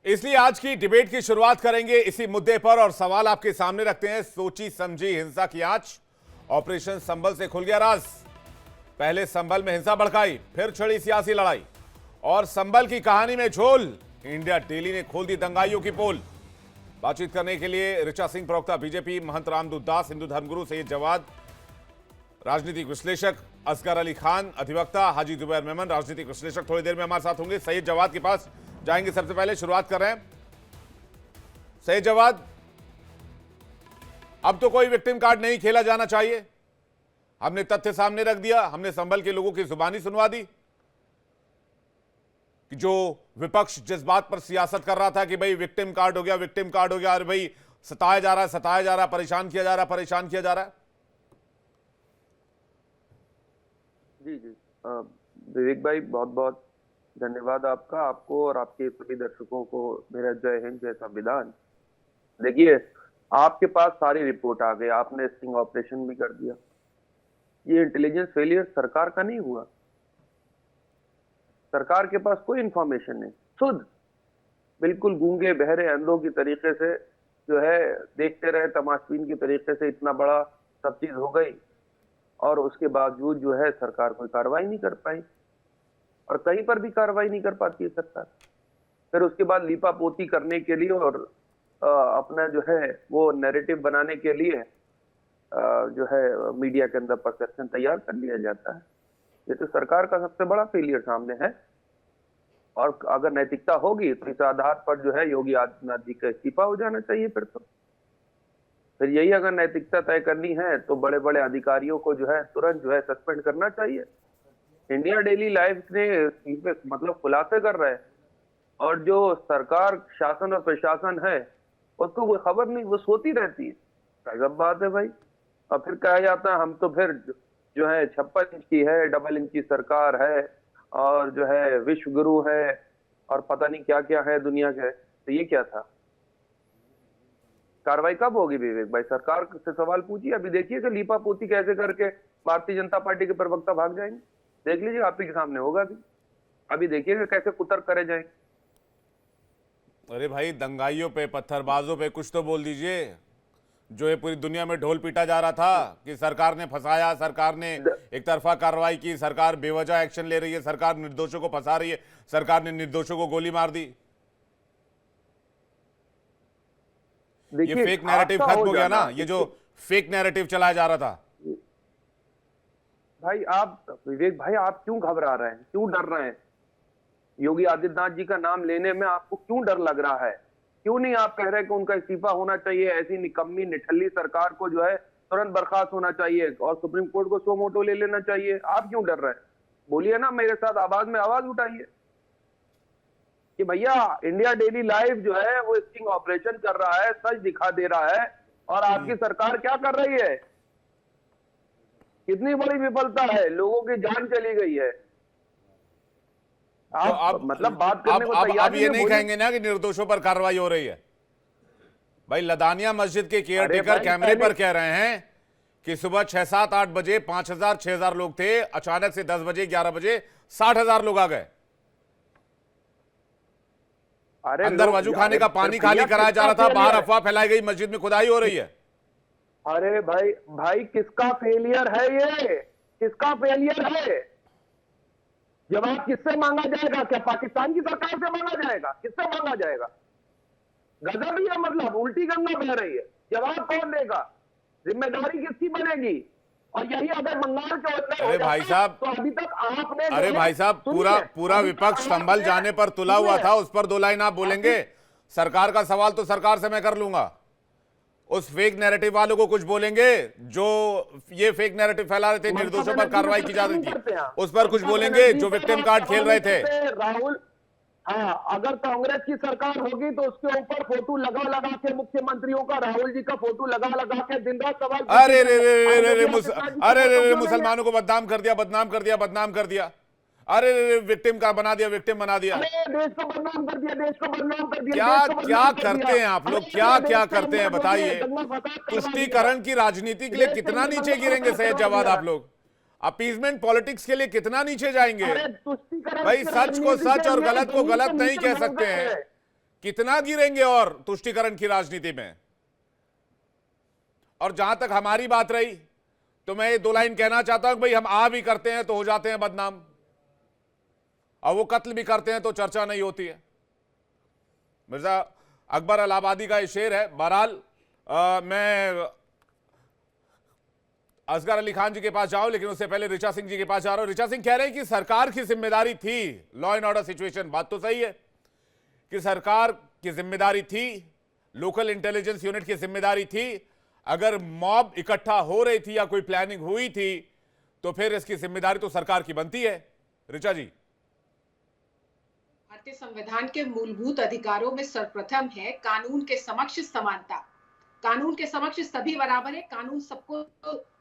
इसलिए आज की डिबेट की शुरुआत करेंगे इसी मुद्दे पर और सवाल आपके सामने रखते हैं। सोची समझी हिंसा की आंच, ऑपरेशन संभल से खुल गया राज। पहले संभल में हिंसा भड़काई, फिर छिड़ी सियासी लड़ाई और संभल की कहानी में झोल। इंडिया डेली ने खोल दी दंगाइयों की पोल। बातचीत करने के लिए ऋचा सिंह, प्रवक्ता बीजेपी, महंत रामदूत दास, हिंदू धर्मगुरु सैयद जवाद, राजनीतिक विश्लेषक असगर अली खान, अधिवक्ता हाजी जुबैर मेमन, राजनीतिक विश्लेषक थोड़ी देर में हमारे साथ होंगे। सैयद जवाद के पास जाएंगे। सबसे पहले शुरुआत कर रहे हैं सैयद जवाद, अब तो कोई विक्टिम कार्ड नहीं खेला जाना चाहिए। हमने तथ्य सामने रख दिया, हमने संभल के लोगों की जुबानी सुनवा दी कि जो विपक्ष जिस बात पर सियासत कर रहा था कि भाई विक्टिम कार्ड हो गया, विक्टिम कार्ड हो गया, अरे भाई सताया जा रहा है, सताया जा रहा है, परेशान किया जा रहा है, परेशान किया जा रहा है। जी जी विवेक भाई, बहुत बहुत धन्यवाद आपका, आपको और आपके सभी दर्शकों को मेरा जय हिंद, जय संविधान। देखिए, आपके पास सारी रिपोर्ट आ गई, आपने स्टिंग ऑपरेशन भी कर दिया। ये इंटेलिजेंस फेलियर सरकार का नहीं हुआ, सरकार के पास कोई इंफॉर्मेशन नहीं, खुद बिल्कुल गूंगे बहरे अंधों की तरीके से जो है देखते रहे, तमाशबीन की तरीके से इतना बड़ा सब चीज हो गई और उसके बावजूद जो है सरकार कोई कार्रवाई नहीं कर पाई और कहीं पर भी कार्रवाई नहीं कर पाती है सरकार। फिर उसके बाद लीपापोती करने के लिए और अपना जो है वो नैरेटिव बनाने के लिए जो है मीडिया के अंदर परसेप्शन तैयार कर लिया जाता है। ये तो सरकार का सबसे बड़ा फेलियर सामने है और अगर नैतिकता होगी तो इस आधार पर जो है योगी आदित्यनाथ जी का इस्तीफा हो जाना चाहिए। फिर यही अगर नैतिकता तय करनी है तो बड़े बड़े अधिकारियों को जो है तुरंत जो है सस्पेंड करना चाहिए। इंडिया डेली लाइफ ने मतलब खुलासे कर रहे हैं और जो सरकार, शासन और प्रशासन है उसको कोई खबर नहीं, वो सोती रहती है। गजब बात है भाई। और फिर कहा जाता है हम तो फिर जो है 56 इंच की है, डबल इंच की सरकार है और जो है विश्व गुरु है और पता नहीं क्या क्या है दुनिया के। तो ये क्या था? कार्रवाई कब होगी विवेक भाई? सरकार से सवाल पूछिए। अभी देखिए कि लीपापोती कैसे करके भारतीय जनता पार्टी के प्रवक्ता भाग जाएंगे। देख लीजिए, आप ही के सामने होगा भी। अभी देखिएगा कैसे कुतर करे जाएंगे। अरे भाई, दंगाइयों पे, पत्थरबाजों पे कुछ तो बोल दीजिए। जो ये पूरी दुनिया में ढोल पीटा जा रहा था कि सरकार ने फंसाया, सरकार ने एक तरफा कार्रवाई की, सरकार बेवजह एक्शन ले रही है, सरकार निर्दोषों को फंसा रही है, सरकार ने निर्दोषों को गोली मार दी। ये फेक नैरेटिव खत्म हो गया ना, ये जो फेक नैरेटिव चलाया जा रहा था। भाई आप, विवेक भाई, आप क्यों घबरा रहे हैं, क्यों डर रहे हैं? योगी आदित्यनाथ जी का नाम लेने में आपको क्यों डर लग रहा है? क्यों नहीं आप कह रहे कि उनका इस्तीफा होना चाहिए? ऐसी निकम्मी निठल्ली सरकार को जो है तुरंत बर्खास्त होना चाहिए और सुप्रीम कोर्ट को सो मोटो ले लेना चाहिए। आप क्यों डर रहे हैं? बोलिए ना, मेरे साथ आवाज में आवाज उठाइए कि भैया इंडिया डेली लाइव जो है वो स्टिंग ऑपरेशन कर रहा है, सच दिखा दे रहा है और आपकी सरकार क्या कर रही है? कितनी बड़ी विफलता है, लोगों की जान चली गई है। आप तो मतलब बात करने को तैयार अब ये नहीं कहेंगे ना कि निर्दोषों पर कार्रवाई हो रही है। भाई, लदानिया मस्जिद के केयरटेकर कैमरे पर कह रहे हैं कि सुबह 6, 7, 8 बजे 5,000, 6,000 लोग थे, अचानक से 10 बजे, 11 बजे 60,000 लोग आ गए। अंदर वजू खाने का पानी खाली कराया जा रहा था, बाहर अफवाह फैलाई गई मस्जिद में खुदाई हो रही है। अरे भाई भाई, किसका फेलियर है ये? किसका फेलियर है? जवाब किससे मांगा जाएगा? क्या पाकिस्तान की सरकार से मांगा जाएगा? किससे मांगा जाएगा? गजब ही है, मतलब उल्टी गंगा बह रही है। जवाब कौन देगा? जिम्मेदारी किसकी बनेगी? और यही अगर बंगाल के अंदर अरे भाई साहब, तो अभी तक आपने, अरे भाई साहब, पूरा विपक्ष संभल जाने पर तुला हुआ था, उस पर दो लाइन आप बोलेंगे? सरकार का सवाल तो सरकार से मैं कर लूंगा। उस फेक नैरेटिव वालों को कुछ बोलेंगे जो ये फेक नैरेटिव फैला रहे थे, निर्दोषों पर कार्रवाई की जा रही थी, उस पर कुछ बोलेंगे? जो विक्टिम कार्ड खेल रहे थे राहुल, हाँ, अगर कांग्रेस की सरकार होगी तो उसके ऊपर फोटो लगा लगा के मुख्यमंत्रियों का, राहुल जी का फोटो लगा लगा के दिन रात सवाल। अरे रे रे रे रे रे, मुसलमानों को बदनाम कर दिया, बदनाम कर दिया, बदनाम कर दिया। अरे रे, विक्टिम का बना दिया, विक्टिम बना दिया। देश को बदनाम कर दिया, देश को बदनाम कर दिया। क्या करते हैं आप लोग, क्या करते हैं बताइए? तुष्टीकरण की राजनीति के लिए कितना नीचे गिरेंगे सैयद जवाद आप लोग? अपीजमेंट पॉलिटिक्स के लिए कितना नीचे जाएंगे? भाई, सच को सच और गलत को गलत नहीं कह सकते हैं। कितना गिरेंगे और तुष्टीकरण की राजनीति में? और जहां तक हमारी बात रही तो मैं ये 2 लाइन कहना चाहता हूं कि भाई हम आ भी करते हैं तो हो जाते हैं बदनाम, और वो कत्ल भी करते हैं तो चर्चा नहीं होती है। मिर्जा अकबर इलाहाबादी का ये शेर है। बहरहाल मैं असगर अली खान जी के पास जाऊं, लेकिन उससे पहले ऋचा सिंह जी के पास जा रहा हूं। ऋचा सिंह कह रहे हैं कि सरकार की जिम्मेदारी थी लॉ एंड ऑर्डर सिचुएशन। बात तो सही है कि सरकार की जिम्मेदारी थी, लोकल इंटेलिजेंस यूनिट की जिम्मेदारी थी। अगर मॉब इकट्ठा हो रही थी या कोई प्लानिंग हुई थी तो फिर इसकी जिम्मेदारी तो सरकार की बनती है। ऋचा जी, भारतीय संविधान के मूलभूत अधिकारों में सर्वप्रथम है कानून के समक्ष समानता। कानून के समक्ष सभी बराबर है, कानून सबको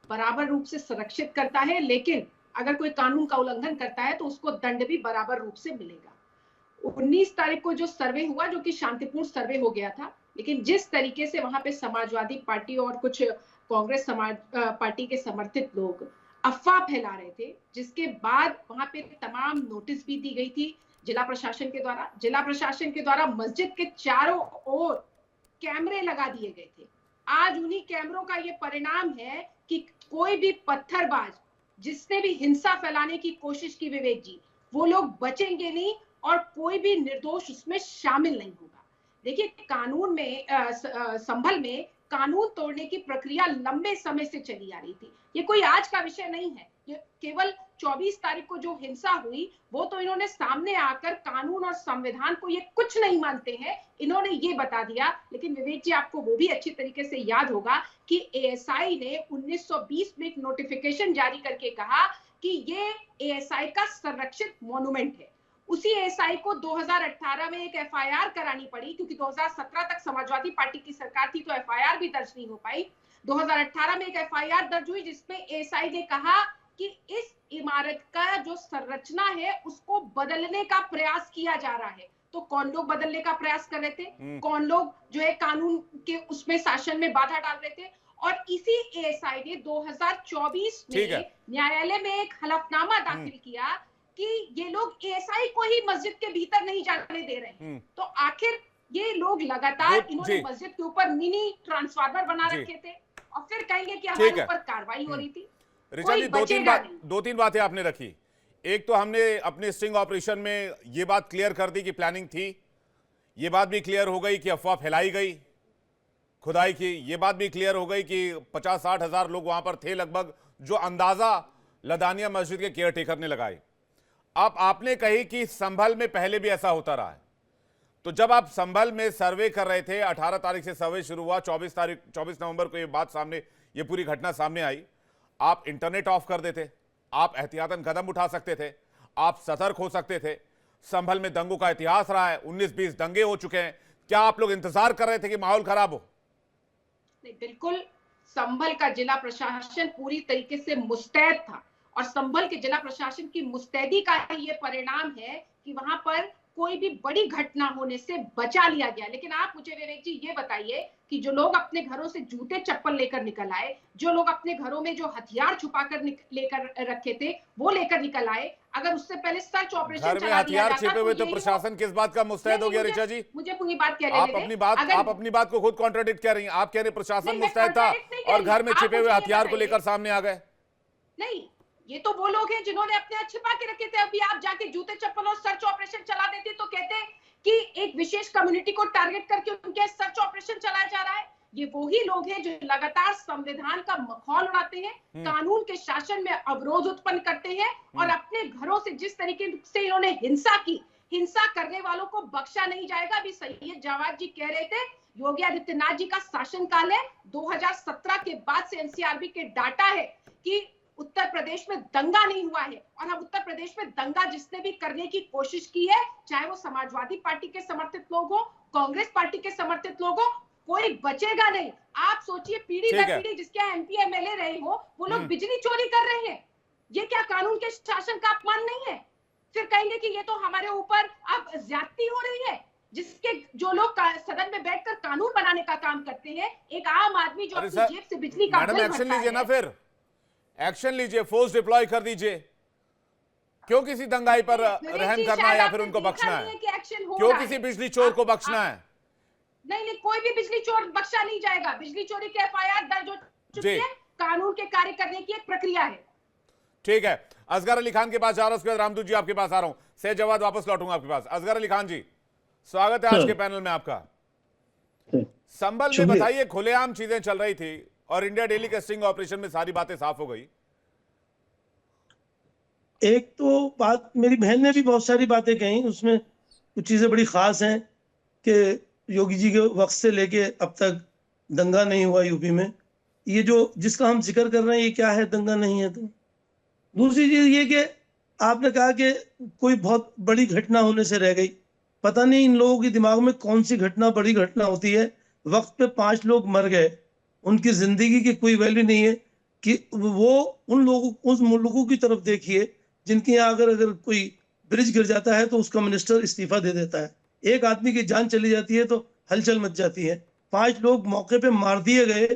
बराबर रूप से संरक्षित करता है, लेकिन अगर कोई कानून का उल्लंघन करता है तो उसको दंड भी बराबर रूप से मिलेगा। 19 तारीख को जो सर्वे हुआ, जो कि शांतिपूर्ण सर्वे हो गया था, लेकिन जिस तरीके से वहां पे समाजवादी पार्टी और कुछ कांग्रेस पार्टी के समर्थित लोग अफवाह फैला रहे थे, जिसके बाद वहां पे तमाम नोटिस भी दी गई थी जिला प्रशासन के द्वारा। जिला प्रशासन के द्वारा मस्जिद के चारों ओर कैमरे लगा दिए गए थे। आज उन्हीं कैमरों का ये परिणाम है कि कोई भी पत्थरबाज जिसने भी हिंसा फैलाने की कोशिश की, विवेक जी, वो लोग बचेंगे नहीं और कोई भी निर्दोष उसमें शामिल नहीं होगा। देखिए, कानून में संभल में कानून तोड़ने की प्रक्रिया लंबे समय से चली आ रही थी। ये कोई आज का विषय नहीं है। ये केवल 24 तारीख को जो हिंसा हुई, वो तो इन्होंने सामने आकर कानून और संविधान को ये कुछ नहीं मानते हैं, इन्होंने ये बता दिया। लेकिन विवेक जी, आपको वो भी अच्छी तरीके से याद होगा कि एएसआई ने 1920 में एक नोटिफिकेशन जारी करके कहा कि ये एएसआई का संरक्षित मॉन्यूमेंट है। उसी एएसआई को 2018 में एक एफआईआर करानी पड़ी, क्योंकि 2017 तक समाजवादी पार्टी की सरकार थी तो एफआईआर भी दर्ज नहीं हो पाई। 2018 में एक एफआईआर दर्ज हुई जिसमें एएसआई ने कहा कि इस इमारत का जो संरचना है उसको बदलने का प्रयास किया जा रहा है। तो कौन लोग बदलने का प्रयास कर रहे थे, कौन लोग जो है कानून के उसमें शासन में बाधा डाल रहे थे? और इसी एएसआई ने 2024 में न्यायालय में एक हलफनामा दाखिल किया कि ये लोग एएसआई को ही मस्जिद के भीतर नहीं जाने दे रहे हैं। तो आखिर ये लोग लगातार इन्होंने मस्जिद के ऊपर मिनी ट्रांसफार्मर बना रखे थे और फिर कहेंगे कि हमारे ऊपर कार्रवाई हो रही थी। ऋचा जी, दो तीन बातें आपने रखी। एक तो हमने अपने स्टिंग ऑपरेशन में ये बात क्लियर कर दी कि प्लानिंग थी, ये बात भी क्लियर हो गई कि अफवाह फैलाई गई खुदाई की, ये बात भी क्लियर हो गई कि 50-60 हजार लोग वहां पर थे लगभग, जो अंदाजा लदानिया मस्जिद के केयर टेकर ने लगाई। अब आपने कही कि संभल में पहले भी ऐसा होता रहा है, तो जब आप संभल में सर्वे कर रहे थे, 18 तारीख से सर्वे शुरू हुआ, 24 नवंबर को ये बात सामने, ये पूरी घटना सामने आई, आप इंटरनेट ऑफ कर देते, आप एहतियातन कदम उठा सकते थे, आप सतर्क हो सकते थे। संभल में दंगों का इतिहास रहा है, 19-20 दंगे हो चुके हैं। क्या आप लोग इंतजार कर रहे थे कि माहौल खराब हो? नहीं, बिल्कुल संभल का जिला प्रशासन पूरी तरीके से मुस्तैद था और संभल के जिला प्रशासन की मुस्तैदी का ये परिणाम है कि वहां पर कोई भी बड़ी घटना होने से बचा लिया गया। लेकिन आप मुझे विवेक जी ये बताइए कि जो लोग अपने घरों से जूते चप्पल लेकर निकल आए, जो लोग अपने घरों में जो हथियार छुपाकर लेकर रखे थे वो लेकर निकल आए, अगर उससे पहले सर्च ऑपरेशन घर में हथियार छिपे हुए तो प्रशासन किस बात का मुस्तैद हो गया? ऋचा जी, मुझे पूरी बात कह आप अपनी बात को खुद कॉन्ट्राडिक्ट कर रही हैं। आप कह रहे प्रशासन मुस्तैद था और घर में छिपे हुए हथियार को लेकर सामने आ गए। नहीं, ये तो वो लोग हैं जिन्होंने अपने छिपा के रखे थे। अभी आप जाके जूते चप्पल और सर्च ऑपरेशन चला देते तो कहते कि एक विशेष कम्युनिटी को टारगेट करके उनके सर्च ऑपरेशन चलाया जा रहा है। ये वही लोग हैं जो लगातार संविधान का मखौल उड़ाते हैं, कानून के शासन में अवरोध उत्पन्न करते हैं और अपने घरों से जिस तरीके से इन्होंने हिंसा की, हिंसा करने वालों को बख्शा नहीं जाएगा। अभी सैयद जावाद जी कह रहे थे योगी आदित्यनाथ जी का शासनकाल है, 2017 के बाद से एनसीआरबी के डाटा है कि उत्तर प्रदेश में दंगा नहीं हुआ है। और अब उत्तर प्रदेश में दंगा जिसने भी करने की कोशिश की है, चाहे वो समाजवादी पार्टी के समर्थित लोग हो, कांग्रेस पार्टी के समर्थित लोग हो, कोई बचेगा नहीं। आप सोचिए, पीढ़ी दर पीढ़ी जिसके एमपी एमएलए रहे हो, वो लोग बिजली चोरी कर रहे हैं। ये क्या कानून के शासन का अपमान नहीं है? फिर कहेंगे कि ये तो हमारे ऊपर अब ज्यादती हो रही है। जिसके जो लोग सदन में बैठकर कानून बनाने का काम करते हैं, एक आम आदमी जो अपनी जेब से बिजली का बिल भरता है। एक्शन लीजिए ना, फिर एक्शन लीजिए, फोर्स डिप्लॉय कर दीजिए। क्यों किसी दंगाई पर रहम करना है या फिर उनको बख्शना है? क्यों किसी बिजली चोर को बख्शना है? नहीं, कोई भी बिजली चोर बख्शा नहीं जाएगा। बिजली चोरी के एफआईआर दर्ज हो चुकी है, कानून के कार्य करने की एक प्रक्रिया है। ठीक है, असगर अली खान के पास जा रहा हूं, उसके बाद रामदूत जी आपके पास आ रहा हूं, सैयद जवाद वापस लौटूंगा आपके पास। असगर अली खान जी, स्वागत है आज के पैनल में आपका। संभल में बताइए, खुलेआम चीजें चल रही थी और इंडिया डेली के स्टिंग ऑपरेशन में सारी बातें साफ हो गई। एक तो बात, मेरी बहन ने भी बहुत सारी बातें कही, उसमें कुछ चीजें बड़ी खास हैं कि योगी जी के वक्त से लेके अब तक दंगा नहीं हुआ यूपी में। ये जो जिसका हम जिक्र कर रहे हैं, ये क्या है? दंगा नहीं है। तो दूसरी चीज ये कि आपने कहा कि कोई बहुत बड़ी घटना होने से रह गई। पता नहीं इन लोगों के दिमाग में कौन सी घटना बड़ी घटना होती है। वक्त पे 5 लोग मर गए, उनकी जिंदगी की कोई वैल्यू नहीं है कि वो उन लोगों की तरफ देखिए जिनके यहाँ अगर कोई ब्रिज गिर जाता है तो उसका मिनिस्टर इस्तीफा दे देता है। एक आदमी की जान चली जाती है तो हलचल मच जाती है। 5 लोग मौके पे मार दिए गए,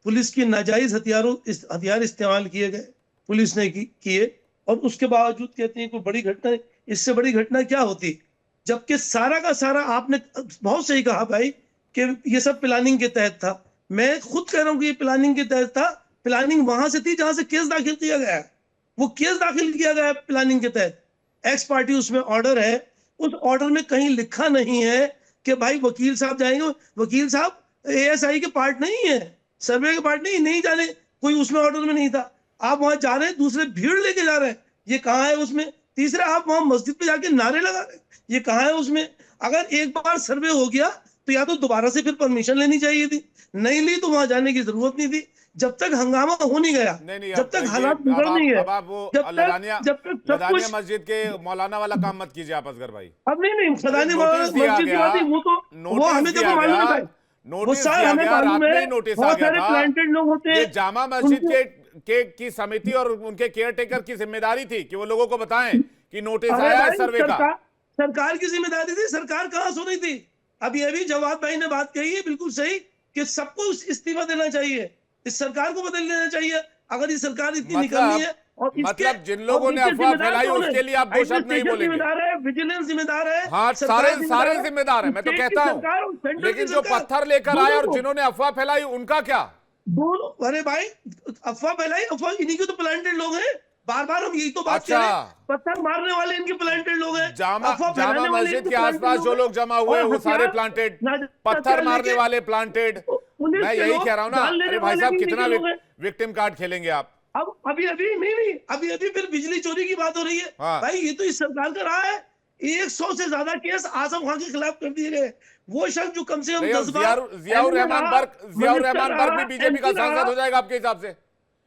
पुलिस की नाजायज हथियार इस्तेमाल किए गए, पुलिस ने किए, और उसके बावजूद कहते हैं कोई बड़ी घटना। इससे बड़ी घटना क्या होती? जबकि सारा का सारा, आपने बहुत सही कहा भाई कि ये सब प्लानिंग के तहत था। मैं खुद कह रहा हूँ कि ये प्लानिंग के तहत था। प्लानिंग वहां से थी जहां से केस दाखिल किया गया है। वो केस दाखिल किया गया है प्लानिंग के तहत। एक्स पार्टी उसमें ऑर्डर है, उस ऑर्डर में कहीं लिखा नहीं है कि भाई वकील साहब जाएंगे। वकील साहब एएसआई के पार्ट नहीं है, सर्वे के पार्ट नहीं जाने, कोई उसमें ऑर्डर में नहीं था। आप वहां जा रहे हैं, दूसरे भीड़ लेके जा रहे हैं, ये कहाँ है उसमें? तीसरा, आप वहां मस्जिद पे जाके नारे लगा रहे हैं, ये कहाँ है उसमें? अगर एक बार सर्वे हो गया तो या तो दोबारा से फिर परमिशन लेनी चाहिए थी, नहीं ली तो वहां जाने की जरूरत नहीं थी। जब तक हंगामा हो नहीं गया, जब तक हालात बिगड़ नहीं है, जब तक सब कुछ मस्जिद के मौलाना वाला काम मत कीजिए आप असगर भाई। अब नहीं मस्जिद की बात, वो हमें जब मालूम है भाई, वो सारे हमें मालूम है, बहुत सारे प्लांटेड लोग होते हैं। जामा मस्जिद की समिति और उनके केयरटेकर की जिम्मेदारी थी कि वो लोगों को बताएं कि नोटिस आया है सर्वे का। सरकार की जिम्मेदारी थी, सरकार कहां सुन रही थी? अब ये भी जवाद भाई ने बात कही है बिल्कुल सही कि सबको इस्तीफा देना चाहिए, इस सरकार को बदल देना चाहिए अगर ये सरकार इतनी निकलनी है। और मतलब जिन लोगों ने अफवाह फैलाई उसके लिए आप दो शब्द नहीं बोलेंगे। जिम्मेदार है, विजिलेंस जिम्मेदार है, हाँ सारे जिम्मेदार है, मैं तो कहता हूँ, लेकिन जो पत्थर लेकर आए और जिन्होंने अफवाह फैलाई उनका क्या? अरे भाई, अफवाह फैलाई, अफवाह इन्हीं के तो प्लांटेड लोग हैं। बार बार हम यही तो बात कर रहे हैं, पत्थर मारने वाले इनके प्लांटेड लोग हैं। जामा मस्जिद के आसपास जो लोग जमा हुए वो सारे प्लांटेड, पत्थर मारने वाले प्लांटेड। मैं यही कह रहा हूँ ना, अरे भाई साहब कितना विक्टिम कार्ड खेलेंगे आप? अब अभी फिर बिजली चोरी की बात हो रही है। हाँ। भाई ये तो इस सरकार का रहा है। 100 से ज्यादा केस आजम खान के खिलाफ कर दिए गए। वो शख्स जो कम से कम 10 बार जियाउर रहमान बर्क भी बीजेपी का सांसद हो जाएगा आपके हिसाब से?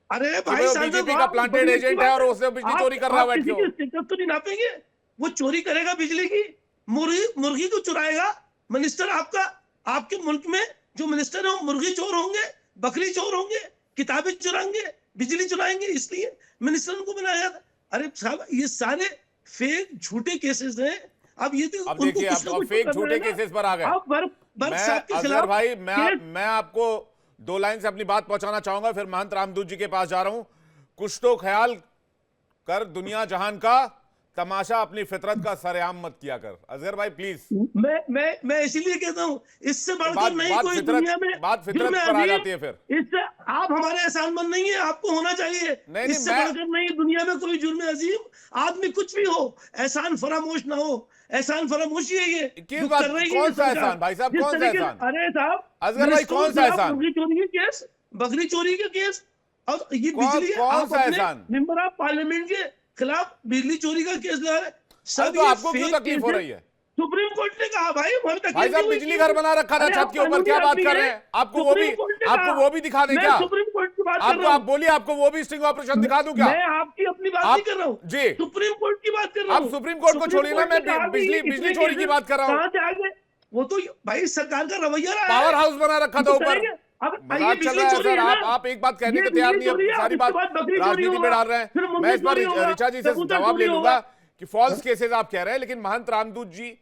अरे भाई, बीजेपी का प्लांटेड एजेंट है और उसने बिजली चोरी कर रहा है। तो नहीं नापेंगे? वो चोरी करेगा बिजली की, मुर्गी को चुराएगा। मिनिस्टर आपके मुल्क में जो मिनिस्टर है वो मुर्गी चोर होंगे, बकरी चोर होंगे, किताबें चुराएंगे, बिजली चुराएंगे, इसलिए मिनिस्टर उनको बनाया था। अरे साहब, ये सारे फेक झूठे केसेस हैं। अब ये तो अब देखिए, अब फेक झूठे केसेस पर आ गए। भाई मैं आपको 2 लाइन से अपनी बात पहुंचाना चाहूंगा, फिर महंत रामदूत जी के पास जा रहा हूं। कुछ तो ख्याल कर दुनिया जहान का, तमाशा अपनी फितरत का सरेआम मत किया कर। असगर भाई प्लीज। मैं इसीलिए कहता हूं, इससे बढ़कर नहीं कोई दुनिया में बात फितरत पर आ जाती है। फिर इससे आप हमारे एहसानमंद नहीं है, आपको होना चाहिए। इससे बढ़कर नहीं, दुनिया में कोई जुर्म अजीम आदमी कुछ भी हो, एहसान फरामोश ना हो। एहसान फरामोशी है ये। किस बात? कौन सा एहसान भाई साहब? कौन सा एहसान? अरे साहब, असगर भाई कौन सा एहसान? बकरी चोरी के केस, बकरी चोरी के केस, और ये बिजली, कौन सा एहसान? मेंबर ऑफ पार्लियामेंट के खिलाफ बिजली चोरी का केस लगा रहे। सब तो आपको क्यों तकलीफ हो रही है? सुप्रीम कोर्ट ने कहा भाई भाई साहब बिजली घर बना रखा था छत के ऊपर, क्या बात कर रहे हैं? आपको वो भी दिखा दें क्या? सुप्रीम कोर्ट की बात आपको, आप बोलिए, आपको वो भी स्टिंग ऑपरेशन दिखा दूं क्या? मैं आपकी अपनी बात नहीं कर रहा हूँ जी, सुप्रीम कोर्ट की बात कर रहा हूँ। आप सुप्रीम कोर्ट को छोड़िए ना, मैं बिजली चोरी की बात कर रहा हूँ। वो तो भाई सरकार का रवैया रहा है, पावर हाउस बना रखा था ऊपर। मजाक चल रहा है सर, आप एक बात कहने को तैयार नहीं है, सारी बात राजनीति में डाल रहे हैं। मैं इस बार ऋचा जी से जवाब ले लूंगा कि फॉल्स केसेस आप कह रहे हैं, लेकिन महंत रामदूत जी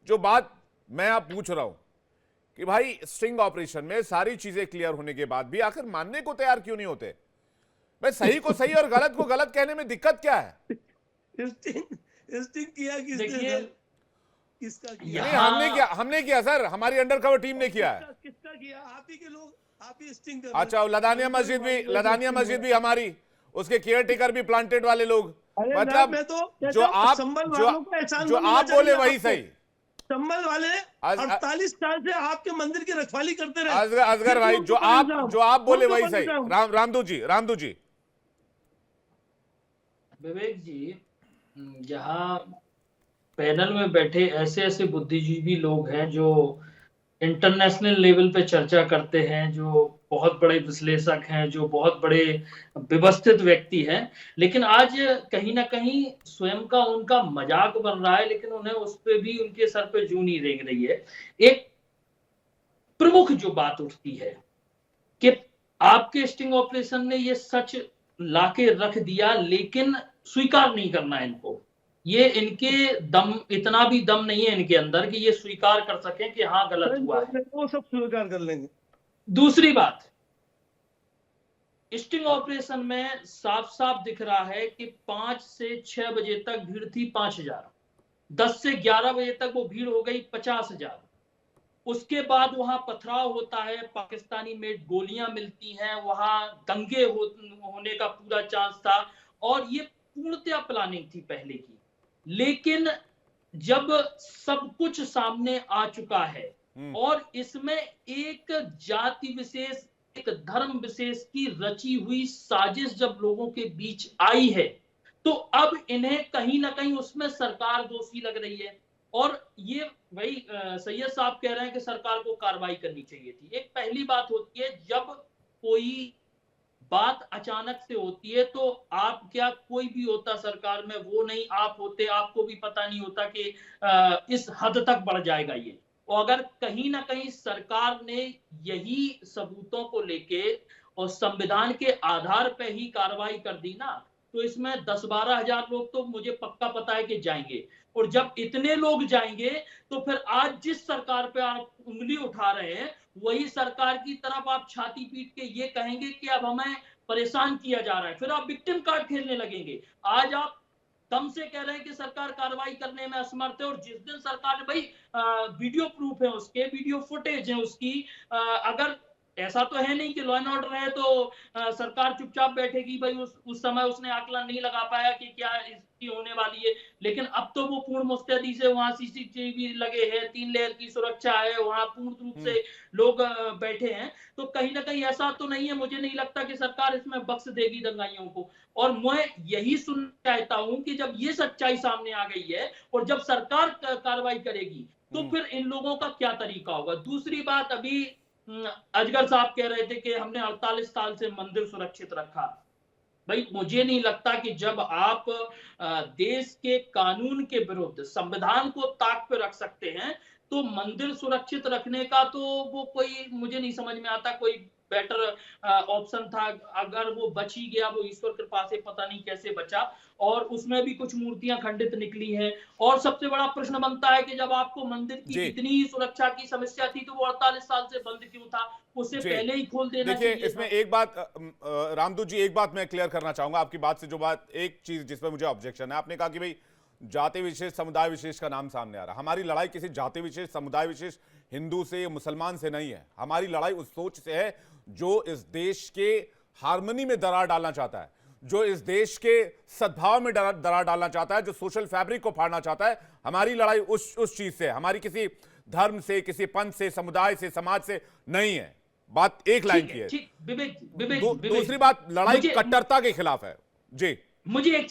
जो बात मैं आप पूछ रहा हूं कि भाई स्टिंग ऑपरेशन में सारी चीजें क्लियर होने के बाद भी आखिर मानने को तैयार क्यों नहीं होते? भाई सही को सही और गलत को गलत कहने में दिक्कत क्या है? स्टिंग किया किसने देखिए, सर? किसका किया? नहीं, यहाँ हमने किया सर, हमारी अंडरकवर टीम ने किया है। किसका किया? आप ही के लोग, आप ही स्टिंग कर अच्छा, लदानिया मस्जिद भी हमारी, उसके केयर टेकर भी प्लांटेड वाले लोग, अरे मतलब मैं तो जो आप संभल वालों को एहसान जो मानना आप बोले चाहिए वही आपको। सही। संभल वाले अज- 48 साल से आपके मंदिर की रखवाली करते रहे। असगर भाई, उनके ऊपर इल्जाम, जो आप बोले उनके वही ऊपर सही। इल्जाम। रामदू जी विवेक जी, यहाँ पैनल में बैठे ऐसे ऐसे बुद्धिजीवी लोग हैं जो इंटरनेशनल लेवल पे चर्चा करते हैं, जो बहुत बड़े विश्लेषक हैं, जो बहुत बड़े व्यवस्थित व्यक्ति हैं, लेकिन आज कहीं ना कहीं स्वयं का उनका मजाक बन रहा है, लेकिन उन्हें उस पे भी उनके सर पे जूं नहीं रेंग रही है। एक प्रमुख जो बात उठती है कि आपके स्टिंग ऑपरेशन ने ये सच लाके रख दिया, लेकिन स्वीकार नहीं करना है इनको। ये इनके दम, इतना भी दम नहीं है इनके अंदर कि ये स्वीकार कर सकें कि हाँ गलत हुआ है। वो सब स्वीकार कर लेंगे। दूसरी बात, स्टिंग ऑपरेशन में साफ साफ दिख रहा है कि 5 से 6 बजे तक भीड़ थी 5000, 10 से 11 बजे तक वो भीड़ हो गई 50,000। उसके बाद वहां पथराव होता है, पाकिस्तानी मेड गोलियां मिलती हैं, वहां दंगे होने का पूरा चांस था, और ये पूर्णतया प्लानिंग थी पहले की। लेकिन जब सब कुछ सामने आ चुका है और इसमें एक जाति विशेष, एक धर्म विशेष की रची हुई साजिश जब लोगों के बीच आई है, तो अब इन्हें कहीं ना कहीं उसमें सरकार दोषी लग रही है। और ये वही सैयद साहब कह रहे हैं कि सरकार को कार्रवाई करनी चाहिए थी। एक पहली बात होती है, जब कोई बात अचानक से होती है तो आप क्या, कोई भी होता सरकार में, वो नहीं आप होते, आपको भी पता नहीं होता कि इस हद तक बढ़ जाएगा ये। और अगर कहीं ना कहीं सरकार ने यही सबूतों को लेके और संविधान के आधार पर ही कार्रवाई कर दी ना, तो इसमें 10-12 हजार लोग तो मुझे पक्का पता है कि जाएंगे। और जब इतने लोग जाएंगे तो फिर आज जिस सरकार पे आप उंगली उठा रहे हैं, वही सरकार की तरफ आप छाती पीट के ये कहेंगे कि अब हमें परेशान किया जा रहा है, फिर आप विक्टिम कार्ड खेलने लगेंगे। आज आप दम से कह रहे हैं कि सरकार कार्रवाई करने में असमर्थ है, और जिस दिन सरकार ने, भाई वीडियो प्रूफ है उसके, वीडियो फुटेज है उसकी, अगर ऐसा तो है नहीं कि लॉ एंड ऑर्डर है तो सरकार चुपचाप बैठेगी, भाई उस समय उसने आकलन नहीं लगा पाया कि क्या इसकी होने वाली है। लेकिन अब तो वो पूर्ण मुस्तैदी से वहां सीसीटीवी लगे हैं, 3 लेयर की सुरक्षा है, वहां पूर्ण रूप से लोग बैठे हैं, तो कहीं ना कहीं ऐसा तो नहीं है, मुझे नहीं लगता कि सरकार इसमें बख्श देगी दंगाइयों को। और मैं यही सुनना चाहता हूं कि जब ये सच्चाई सामने आ गई है और जब सरकार कार्रवाई करेगी तो फिर इन लोगों का क्या तरीका होगा। दूसरी बात, अभी अजगर साहब कह रहे थे कि हमने 48 साल से मंदिर सुरक्षित रखा। भाई मुझे नहीं लगता कि जब आप देश के कानून के विरुद्ध संविधान को ताक पे रख सकते हैं तो मंदिर सुरक्षित रखने का तो वो कोई, मुझे नहीं समझ में आता कोई बेटर ऑप्शन था। अगर वो बच ही गया, वो ईश्वर कृपा से पता नहीं कैसे बचा, और उसमें भी कुछ मूर्तियां खंडित निकली हैं। और सबसे बड़ा प्रश्न बनता है कि जब आपको मंदिर की इतनी ही सुरक्षा की समस्या थी तो वो 48 साल से बंद क्यों था, उससे पहले ही खोल देना चाहिए। देखिए, इसमें एक बात रामदू जी, एक बात मैं क्लियर करना चाहूंगा आपकी बात से, जो बात, एक चीज जिसमें मुझे ऑब्जेक्शन है, आपने कहा कि भाई जाति विशेष, समुदाय विशेष का नाम सामने आ रहा। हमारी लड़ाई किसी जाति विशेष, समुदाय विशेष, हिंदू से, मुसलमान से नहीं है। हमारी लड़ाई उस सोच से है जो इस देश के हार्मनी में दरार डालना चाहता है, जो इस देश के सद्भाव में दरार डालना चाहता है, जो सोशल फैब्रिक को फाड़ना चाहता है। हमारी लड़ाई उस चीज से, हमारी किसी धर्म से, किसी पंथ से, समुदाय से, समाज से नहीं है। बात एक लाइन की है। दूसरी बात, लड़ाई कट्टरता के खिलाफ है। जी, मुझे एक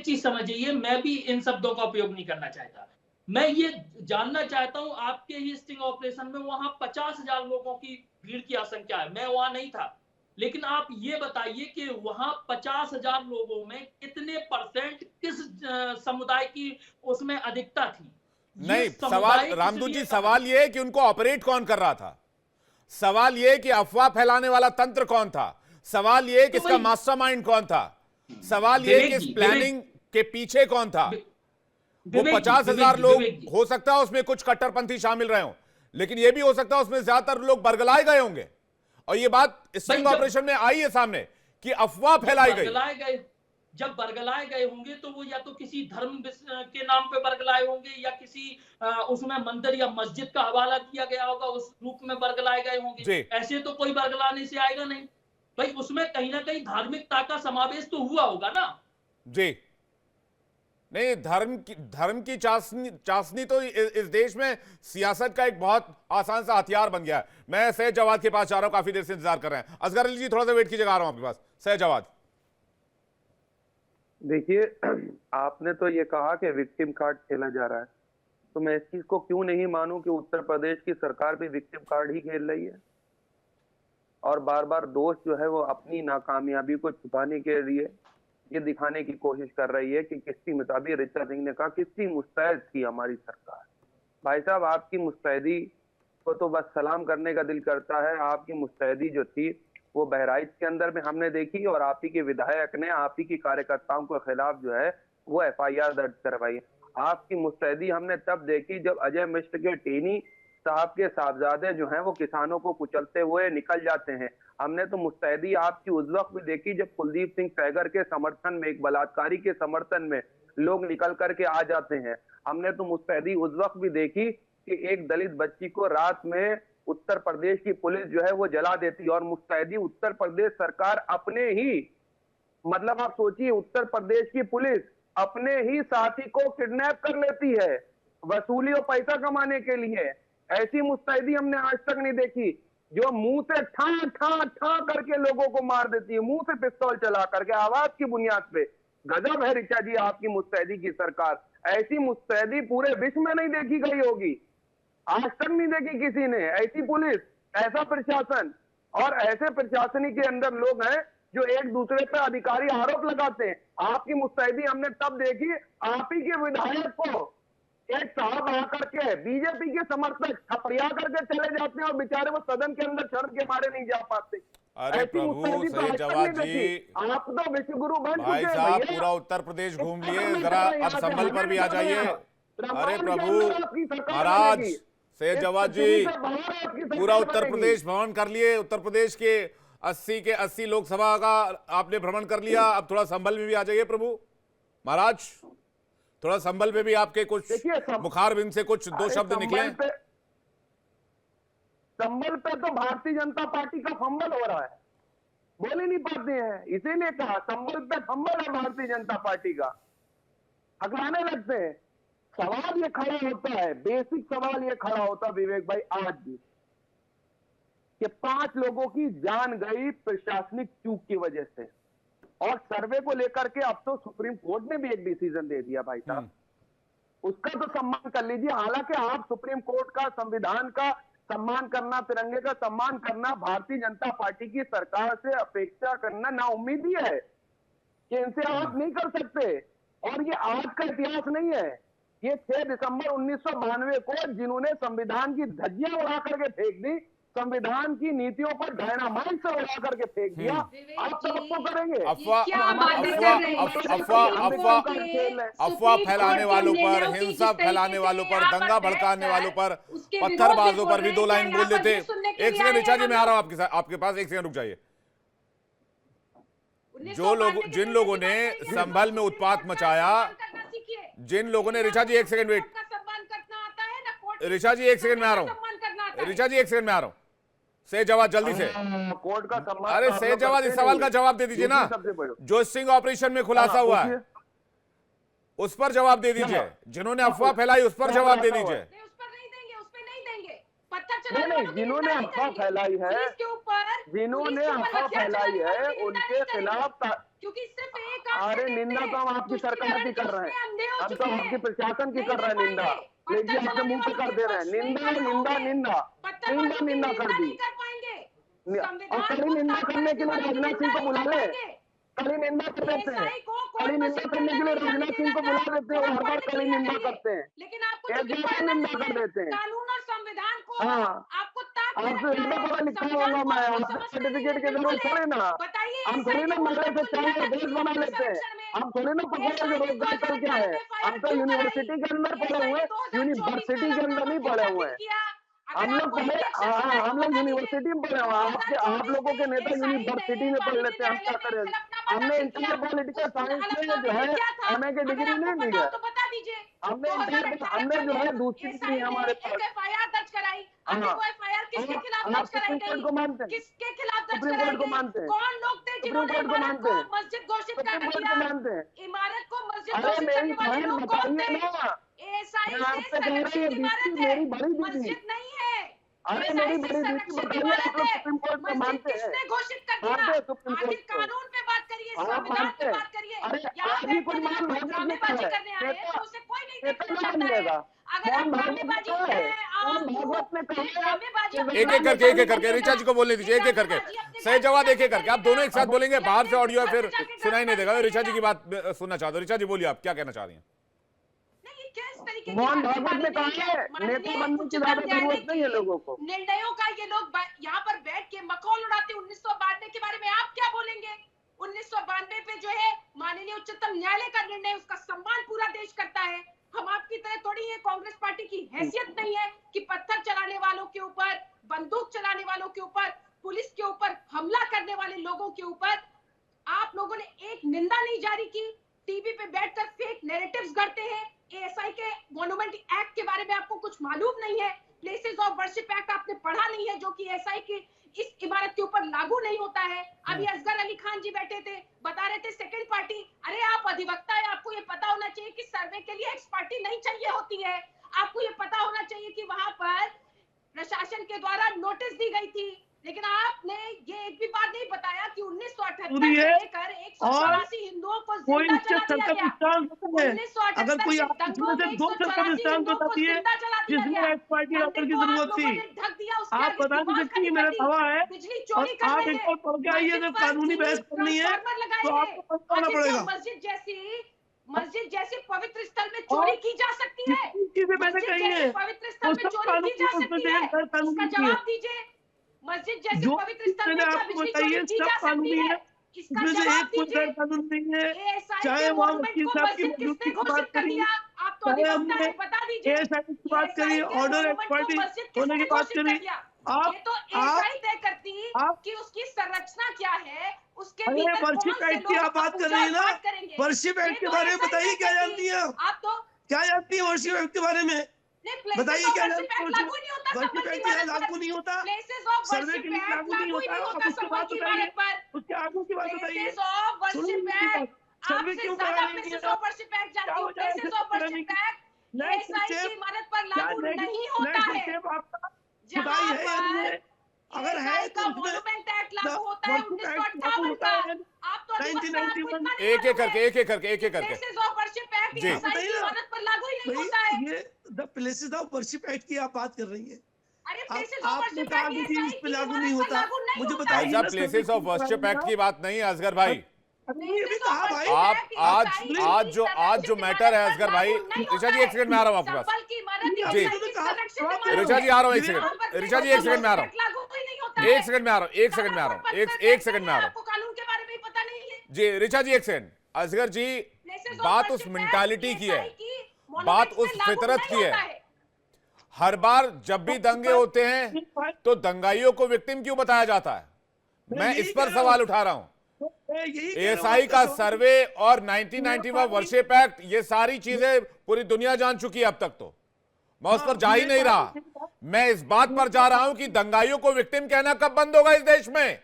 चीज समझिए, मैं भी इन शब्दों का उपयोग नहीं करना चाहता। मैं ये जानना चाहता हूं, आपके ही स्टिंग ऑपरेशन में वहां 50,000 लोगों की भीड़ की आशंका है, मैं वहां नहीं था, लेकिन आप ये बताइए कि वहां 50,000 लोगों में कितने परसेंट किस समुदाय की उसमें अधिकता थी? नहीं, सवाल रामदू जी, सवाल ये है कि उनको ऑपरेट कौन कर रहा था। सवाल ये कि अफवाह फैलाने वाला तंत्र कौन था। सवाल ये कि इसका मास्टरमाइंड कौन था। सवाल ये कि इस प्लानिंग के पीछे कौन था। वो 50,000 लोग, हो सकता है उसमें कुछ कट्टरपंथी शामिल रहे हों, लेकिन यह भी हो सकता है उसमें ज्यादातर लोग बरगलाए गए होंगे। और ये बात स्टिंग ऑपरेशन में आई है सामने कि अफवाह फैलाई गई। जब बरगलाए गए होंगे तो वो या तो किसी धर्म के नाम पे बरगलाए होंगे या किसी उसमें मंदिर या मस्जिद का हवाला दिया गया होगा, उस रूप में बरगलाए गए होंगे। ऐसे तो कोई बरगलाने से आएगा नहीं भाई, उसमें कहीं ना कहीं धार्मिकता का समावेश तो हुआ होगा ना जी। नहीं, धर्म की चाशनी तो इस देश में सियासत का एक बहुत आसान सा हथियार बन गया है। मैं सैयद जवाद के पास जा रहा हूं, काफी देर से इंतजार कर रहे हैं। असगर अली जी थोड़ा सा वेट कीजिएगा, आ रहा हूं आपके पास। सैयद जवाद, देखिए, आपने तो ये कहा कि विक्टिम कार्ड खेला जा रहा है, तो मैं इस चीज को क्यों नहीं मानूं कि उत्तर प्रदेश की सरकार भी विक्टिम कार्ड ही खेल रही है और बार बार दोष जो है वो अपनी नाकामयाबी को छुपाने के लिए ये दिखाने की कोशिश कर रही है कि किसकी मुताबिक ऋचा सिंह ने कहा किसकी मुस्तैद थी हमारी सरकार। भाई साहब, आपकी मुस्तैदी को तो बस सलाम करने का दिल करता है। आपकी मुस्तैदी जो थी वो बहराइच के अंदर में हमने देखी और आप ही के विधायक ने आप ही की कार्यकर्ताओं के खिलाफ जो है वो FIR दर्ज करवाई। आपकी मुस्तैदी हमने तब देखी जब अजय मिश्र के टेनी साहब के साहबजादे जो हैं वो किसानों को कुचलते हुए निकल जाते हैं। हमने तो मुस्तैदी आपकी उस वक्त भी देखी जब कुलदीप सिंह सैगर के समर्थन में, एक बलात्कारी के समर्थन में लोग निकल करके आ जाते हैं। हमने तो मुस्तैदी उस वक्त भी देखी कि एक दलित बच्ची को रात में उत्तर प्रदेश की पुलिस जो है वो जला देती। और मुस्तैदी उत्तर प्रदेश सरकार अपने ही, मतलब आप सोचिए, उत्तर प्रदेश की पुलिस अपने ही साथी को किडनैप कर लेती है वसूली और पैसा कमाने के लिए। ऐसी मुस्तैदी हमने आज तक नहीं देखी, जो मुंह से ठा ठा ठा करके लोगों को मार देती है, मुंह से पिस्तौल चला करके आवाज की बुनियाद पे। गजब है ऋचा जी आपकी मुस्तैदी की सरकार। ऐसी मुस्तैदी पूरे विश्व में नहीं देखी गई होगी, आज तक नहीं देखी किसी ने। ऐसी पुलिस, ऐसा प्रशासन, और ऐसे प्रशासनिक के अंदर लोग हैं जो एक दूसरे पर अधिकारी आरोप लगाते हैं। आपकी मुस्तैदी हमने तब देखी, आप ही के विधायक को एक साहब आकर के बीजेपी के समर्थक थपड़िया करके चले जाते हैं और बेचारे वो सदन के अंदर शर्म के मारे नहीं जा पाते। अरे प्रभु सैयद जवाद जी, आप तो विश्वगुरु बन भाई चुके साहब हैं। पूरा उत्तर प्रदेश घूम लिए, जरा अब संभल पर भी आ जाइए। अरे प्रभु महाराज, सैयद जवाद जी पूरा उत्तर प्रदेश भ्रमण कर लिए, उत्तर प्रदेश के 80 के 80 लोकसभा का आपने भ्रमण कर लिया, अब थोड़ा संभल में भी आ जाइए प्रभु महाराज। थोड़ा संभल में भी आपके कुछ मुखार बिन से कुछ दो शब्द निकले। संभल पे तो भारतीय जनता पार्टी का फंबल हो रहा है, बोल ही नहीं पाते हैं, इसीलिए कहा संभल पे फंबल है भारतीय जनता पार्टी का। हकलाने लगते हैं। सवाल ये खड़ा होता है, बेसिक सवाल ये खड़ा होता विवेक भाई आज भी, कि 5 लोगों की जान गई प्रशासनिक चूक की वजह से, और सर्वे को लेकर के अब तो सुप्रीम कोर्ट ने भी एक डिसीजन दे दिया भाई साहब, उसका तो सम्मान कर लीजिए। हालांकि आप सुप्रीम कोर्ट का, संविधान का सम्मान करना, तिरंगे का सम्मान करना भारतीय जनता पार्टी की सरकार से अपेक्षा करना नाउम्मीदी है कि इनसे आप नहीं कर सकते। और ये आज का इतिहास नहीं है, ये 6 दिसंबर 1992 को जिन्होंने संविधान की धज्जियां उड़ा करके फेंक दी, संविधान की नीतियों पर डायनामाइट से उड़ा करके फेंक दिया, आप तो आपको करेंगे। अफवाह फैलाने वालों पर, हिंसा फैलाने वालों पर, दंगा भड़काने वालों पर, पत्थरबाजों पर भी 2 लाइन बोल देते। एक सेकंड ऋचा जी, मैं आ रहा हूं आपके साथ, आपके पास, एक सेकंड रुक जाइए। जिन लोगों ने संभल में उत्पात मचाया, जिन लोगों ने, ऋचा जी एक सेकंड वेट, ऋचा जी एक सेकंड में आ रहा हूं, ऋचा जी एक सेकंड में आ रहा हूं। सैयद जवाद जल्दी से, कोर्ट का सम्मान। अरे सैयद जवाद इस सवाल का जवाब दे दीजिए ना, जो स्टिंग ऑपरेशन में खुलासा हुआ है उस पर जवाब दे दीजिए, जिन्होंने अफवाह फैलाई उस पर जवाब दे दीजिए। नहीं, जिन्होंने अफवाह फैलाई है, जिन्होंने अफवाह फैलाई है उनके खिलाफ, क्योंकि सिर्फ एक अरे निंदा तो हम आपकी सरकार की कर रहे हैं, हम तो आपके प्रशासन की कर रहे हैं निंदा, लेकिन आपके मुंह पे कर दे रहे हैं निंदा निंदा निंदा निंदा निंदा कर दी। और कड़ी निंदा करने के लिए राजनाथ सिंह को बुला ले, कड़ी निंदा कर देते हैं, कड़ी निंदा करने के लिए राजनाथ सिंह को बुला देते हैं, हर बार कड़ी निंदा करते हैं, लेकिन आपको एक जगह निंदा कर देते हैं। कानून और संविधान को हाँ, आपको आपसे इतना पता लिखा होगा, मैं आपको सर्टिफिकेट के जरूरत थोड़े ना, हम थोड़ी ना मरे से चाहे देश बना लेते हैं, हम थोड़ी ना पकड़े के रोजगार कर क्या है, हम तो यूनिवर्सिटी के अंदर पढ़े हुए, यूनिवर्सिटी के अंदर नहीं पढ़े हुए हैं। हम लोग हम लोग यूनिवर्सिटी में पढ़े, आप लोगों के नेता यूनिवर्सिटी में पढ़ लेते हैं, हम क्या करें? हमने इंटर पॉलिटिकल साइंस में जो है एमए की डिग्री नहीं ली है, तो बता दीजिए। हमने जो है दूसरी डिग्री हमारे पास। एफआईआर दर्ज कराई, आपने वो एफआईआर किसके खिलाफ दर्ज कराई गई? को मानते हैं, किसके खिलाफ दर्ज सुप्रीम कराई कोर्ट को गई? मानते हैं, कौन लोग थे जिन्होंने सुप्रीम कोर्ट को इमारत को मानते हैं, मस्जिद घोषित कर सुप्रीम कोर्ट दिया? को मानते हैं। इमारत को मस्जिद अरे घोषित मेरी करने वाले बहन लोग कौन थे? बताइए ना, एएसआई मैं से आपसे कह रही संरक्षित हूँ, इमारत है, मेरी बड़ी दीदी, मस्जिद नहीं है। अरे एएसआई मेरी से बड़ी दीदी संरक्षित बताइए, इमारत आप लोग है, सुप्रीम कोर्ट को मस्जिद मानते हैं? किसने घोषित कर दिया? मानते हैं सुप्रीम आखिर कोर्ट को? कानून पे बात करिए, आप संविधान मानते पे हैं? बात करिए। अरे यहाँ आप पे ही कोई अगर मान आप ड्रामेबाजी करने आए हैं तो उसे कोई नहीं देखना नहीं चाहता है। बनेगा। अगर आप मोहन भागवत ड्रामेबाजी ने कहा है, में मोहन भागवत ने कहा है, ड्रामेबाजी एक एक करके ऋचा जी को बोलने दीजिए, एक एक करके सही जवाब एक एक करके। आप दोनों एक साथ बोलेंगे, बाहर से ऑडियो है फिर सुनाई नहीं देगा। ऋचा जी की बात सुनना चाहते हो, ऋचा जी बोलिए, आप क्या कहना चाह रही हैं? मोहन भागवत ने कहा है, नेता बनने की ज्यादा जरूरत नहीं है लोगों को। निर्णयों का ये लोग यहाँ पर बैठ के मखौल उड़ाते। 1992 के बारे में आप क्या बोलेंगे? 1992 पे जो है माननीय उच्चतम न्यायालय का निर्णय, उसका सम्मान पूरा देश करता है। हम आपकी तरह थोड़ी है, कांग्रेस पार्टी की हैसियत नहीं है कि पत्थर चलाने वालों के ऊपर, बंदूक चलाने वालों के ऊपर, पुलिस के ऊपर हमला करने वाले लोगों के ऊपर आप लोगों ने एक निंदा नहीं जारी की। टीवी पे बैठकर फेक नैरेटिव्स गढ़ते हैं। एएसआई के मॉन्यूमेंट एक्ट के बारे में आपको कुछ मालूम नहीं है। प्लेसेस ऑफ वर्शिप एक्ट आपने पढ़ा नहीं है, जो कि एएसआई की इस इमारत के ऊपर लागू नहीं होता है। अभी असगर अली खान जी बैठे थे, बता रहे थे सेकंड पार्टी। अरे आप अधिवक्ता है, आपको ये पता होना चाहिए कि सर्वे के लिए एक्स पार्टी नहीं चाहिए होती है। आपको ये पता होना चाहिए कि वहां पर प्रशासन के द्वारा नोटिस दी गई थी। लेकिन आपने ये एक भी बात नहीं बताया कि 1978 से लेकर 184 हिंदुओं को जिंदा जला दिया गया। 1978 अगर कोई से आप दंगों में 2 सरकारी 184 स्थान हिंदुओं को बताइए जिंदा जला दिया जिसमें गया। एक्स पार्टी ऑफर की जरूरत थी, ढक दिया, उसके आप आगे बता नहीं दीवार सकती खड़ी मेरा कर दी। दावा है। बिजली और चोरी कर आप रहे एक हैं। और पढ़ के आइए, जब कानूनी बहस करनी है तो आपको बंद करना पड़ेगा। मस्जिद जैसी पवित्र स्थल में चोरी की जा सकती है? चीजें मैंने मस्जिद कही जैसे है, पवित्र स्थल वो में सब चोरी की जा कानूनी सकती उसमें है? गैर कानूनी इसका नहीं है। जवाब दीजिए। मस्जिद जैसे जो पवित्र स्थल मैंने में क्या आपको बिजली बताई चोरी है की सब जा सकती कानूनी है? है, इसका उसमें से जवाब एक कोई दीजिए। गैर कानूनी नहीं है। एएसआई चाहे के वहाँ मॉन्यूमेंट वकील को साहब की मस्जिद मौजूदगी किसने की बात घोषित कर करी, दिया? आप तो चाहे अधिवक्ता हमने है, बता दीजिए। एएसआई की बात करी, एएसआई के ऑर्डर एक्ट मॉन्यूमेंट को पार्टी मस्जिद होने किसने की बात घोषित करी। कर दिया? आप ये तो एएसआई तय करती आप कि उसकी संरचना क्या है, उसके अरे भीतर कौन वर्शिप से एक्ट की लोग आप बात कर रही है ना, बात करेंगे। वर्शिप ये एक्ट के तो बारे में एएसआई बताइए, तय क्या करती। जानती हैं आप तो क्या जानती है वर्शिप एक्ट के बारे में? बताइए क्या जानती है? लागू नहीं होता वर्शिप संबल की एक्ट यहाँ इमारत पर। लागू नहीं होता, प्लेसेस ऑफ सर्वे के वर्शिप लिए एक्ट लागू नहीं लागू ही होता। नहीं अब होता उसके संबल बाद की बताइए, इमारत पर। उसके आगे की बात बताइए। प्लेसेस ऑफ वर्शिप एक्ट सर्वे आपसे क्यों ज्यादा करा रही प्लेसेस है? ऑफ वर्शिप एक्ट क्या जानती हो हूँ। जाएगा places of worship act next ASI की स्टेप, इमारत पर क्या लागू नहीं नेक्स्ट होता है। स्टेप आपका खुदाई जहां है या नहीं है? पर अगर है एएसआई तो का उसमें मॉन्यूमेंट एक्ट लागू होता है वर्शिप एक्ट लागू 1958 होता का। है आप तो अधिवक्ता हैं, आपको 1991। इतना नहीं एक एक मालूम करके है। एक एक करके एक एक करके प्लेसेस ऑफ वर्शिप एक्ट जी। एएसआई की इमारत पर लागू ही नहीं होता है। भाई ये the places of worship act की आप बात कर रही हैं। अरे आप प्लेसेस ऑफ आपने वर्शिप कहा एक्ट कि एएसआई इस पे की लागू इमारत नहीं पर होता, लागू नहीं मुझे होता बताइए भाई है। साहब, प्लेसेस ऑफ वर्शिप एक्ट की बात नहीं है असगर भाई। अभी ये भी कहा भाई। आप आज जो मैटर है असगर भाई, ऋचा जी एक सेकंड में आ रहा हूँ आपके पास। जी। ऋचा जी आ रहा हूँ, एक सेकंड। ऋचा जी एक सेकंड में आ रहा हूँ, एक सेकंड में आ रहा हूँ, एक सेकंड में आ रहा हूँ, एक सेकंड में आ रहा हूँ। आपको कानून के बारे में ही पता नहीं है। जी ऋचा जी एक सेकंड। असगर जी बात उस मेंटालिटी की है, बात उस फितरत की है। हर बार जब भी दंगे होते हैं तो दंगाइयों को विक्टिम क्यों बताया जाता है? मैं इस पर सवाल उठा रहा हूं। एएसआई का सर्वे और 1991 वर्शिप एक्ट, ये सारी चीजें पूरी दुनिया जान चुकी है अब तक। तो मैं उस पर जा ही नहीं रहा। मैं इस बात पर जा रहा हूं कि दंगाइयों को विक्टिम कहना कब बंद होगा इस देश में?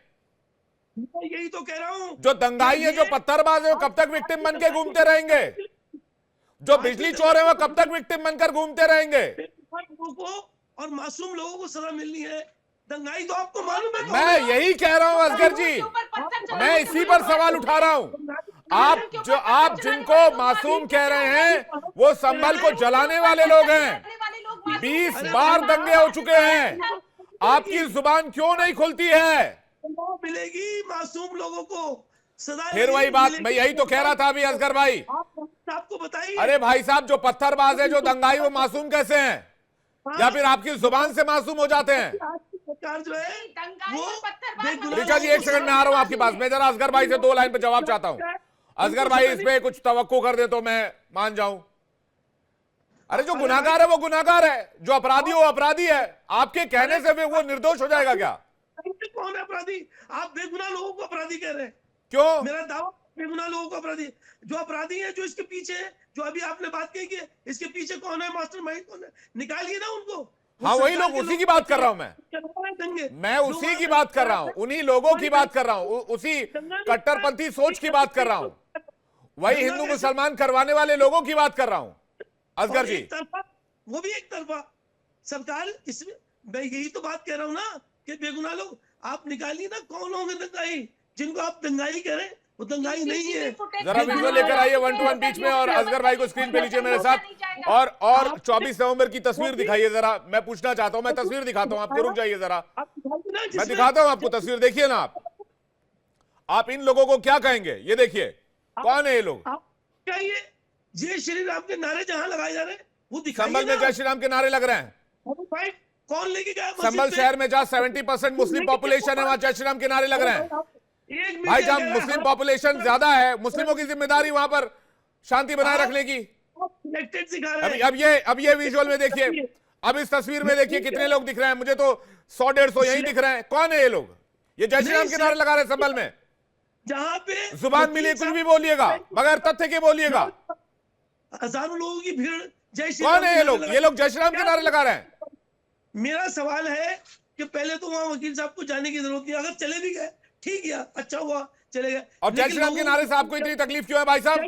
यही तो कह रहा हूं। जो दंगाई है, जो पत्थरबाज है, वो कब तक विक्टिम बन के घूमते रहेंगे? जो बिजली चोर है वो कब तक विक्टिम बनकर घूमते रहेंगे? लोगों को और मासूम लोगों को सजा मिलनी है। दंगाई तो आपको मालूम है। मैं यही कह रहा हूं असगर जी, मैं इसी पर सवाल उठा रहा हूं। आप जिनको मासूम कह रहे हैं वो संभल को जलाने वाले लोग हैं। 20 बार दंगे हो चुके हैं। आपकी जुबान क्यों नहीं खुलती है? मिलेगी मासूम लोगों को सजा। फिर वही बात, मैं यही तो कह रहा था अभी असगर भाई। आपको बताइए। अरे भाई साहब, जो पत्थरबाज है, जो दंगाई, वो मासूम कैसे हैं? या फिर आपकी जुबान से मासूम हो जाते हैं? सरकार जो है वो ऋचा जी एक सेकंड में आ रहा हूं आपके पास। मैं जरा असगर भाई से 2 लाइन पे जवाब चाहता हूं। असगर भाई इस पे कुछ तवक्को कर दे तो मैं मान जाऊं। अरे जो गुनाहगार है वो गुनाहगार है, जो अपराधी हो अपराधी है। आपके कहने से वो निर्दोष हो जाएगा क्या? कौन है अपराधी? आप बेगुनाह लोगों को अपराधी कह रहे हैं। क्यों? मेरा दावा बेगुनाह लोगों को अपराधी, जो अपराधी है, जो इसके पीछे है, जो अभी आपने बात कही कि इसके पीछे कौन है, मास्टरमाइंड कौन है, निकालिए ना उनको। हाँ वही लोग, उसी की बात कर रहा हूं मैं उसी की बात कर रहा हूं, उन्हीं लोगों की बात कर रहा हूं, उसी कट्टरपंथी सोच की बात कर रहा हूं, वही हिंदू मुसलमान करवाने वाले लोगों की बात कर रहा हूं। असगर जी, वो भी एक तरफा सरकार, इसमें मैं यही तो बात कह रहा हूं ना कि बेगुनाह लोग आप निकालिए ना, कौन होंगे दंगाई, जिनको आप दंगाई कह रहे हैं वो दंगाई नहीं है। जरा विजुअल लेकर आइए 1-to-1 बीच में, और असगर भाई को स्क्रीन पे लीजिए मेरे साथ, और 24 नवंबर की तस्वीर दिखाइए जरा। मैं पूछना चाहता हूं, मैं तस्वीर दिखाता हूं आपको, रुक जाइए जरा, मैं दिखाता हूं आपको तस्वीर, देखिए ना आप इन लोगों को क्या कहेंगे? ये देखिए कौन है ये लोग। क्या ये जय श्री राम के नारे जहां लगाए जा रहे हैं वो दिखाइए संभल में ना। जय श्री राम के नारे लग रहे हैं। भाई कौन लेके गया संभल शहर में जहां 70% मुस्लिम पॉपुलेशन है वहां जय श्री राम के नारे लग रहे हैं। भाई जहां मुस्लिम पॉपुलेशन ज्यादा है, मुस्लिमों की जिम्मेदारी वहां पर शांति बनाए रखने की। अब ये विजुअल में देखिए, अब इस तस्वीर में देखिए कितने लोग दिख रहे हैं, मुझे तो 100-150 यही दिख रहे हैं। कौन है ये लोग? ये जय श्री राम के नारे लगा रहे हैं संभल में। जहां पे जुबान मिली कुछ भी बोलिएगा, मगर तथ्य के बोलिएगा। हजारों लोगों की भीड़ जय श्री कौन है ये लोग? ये लोग जय श्री राम के नारे लगा रहे हैं। मेरा सवाल है कि पहले तो वहां वकील साहब को जाने की जरूरत नहीं, अगर चले भी गए ठीक किया, अच्छा हुआ चले गए। और जय श्री राम के नारे से आपको इतनी तकलीफ क्यों है भाई साहब?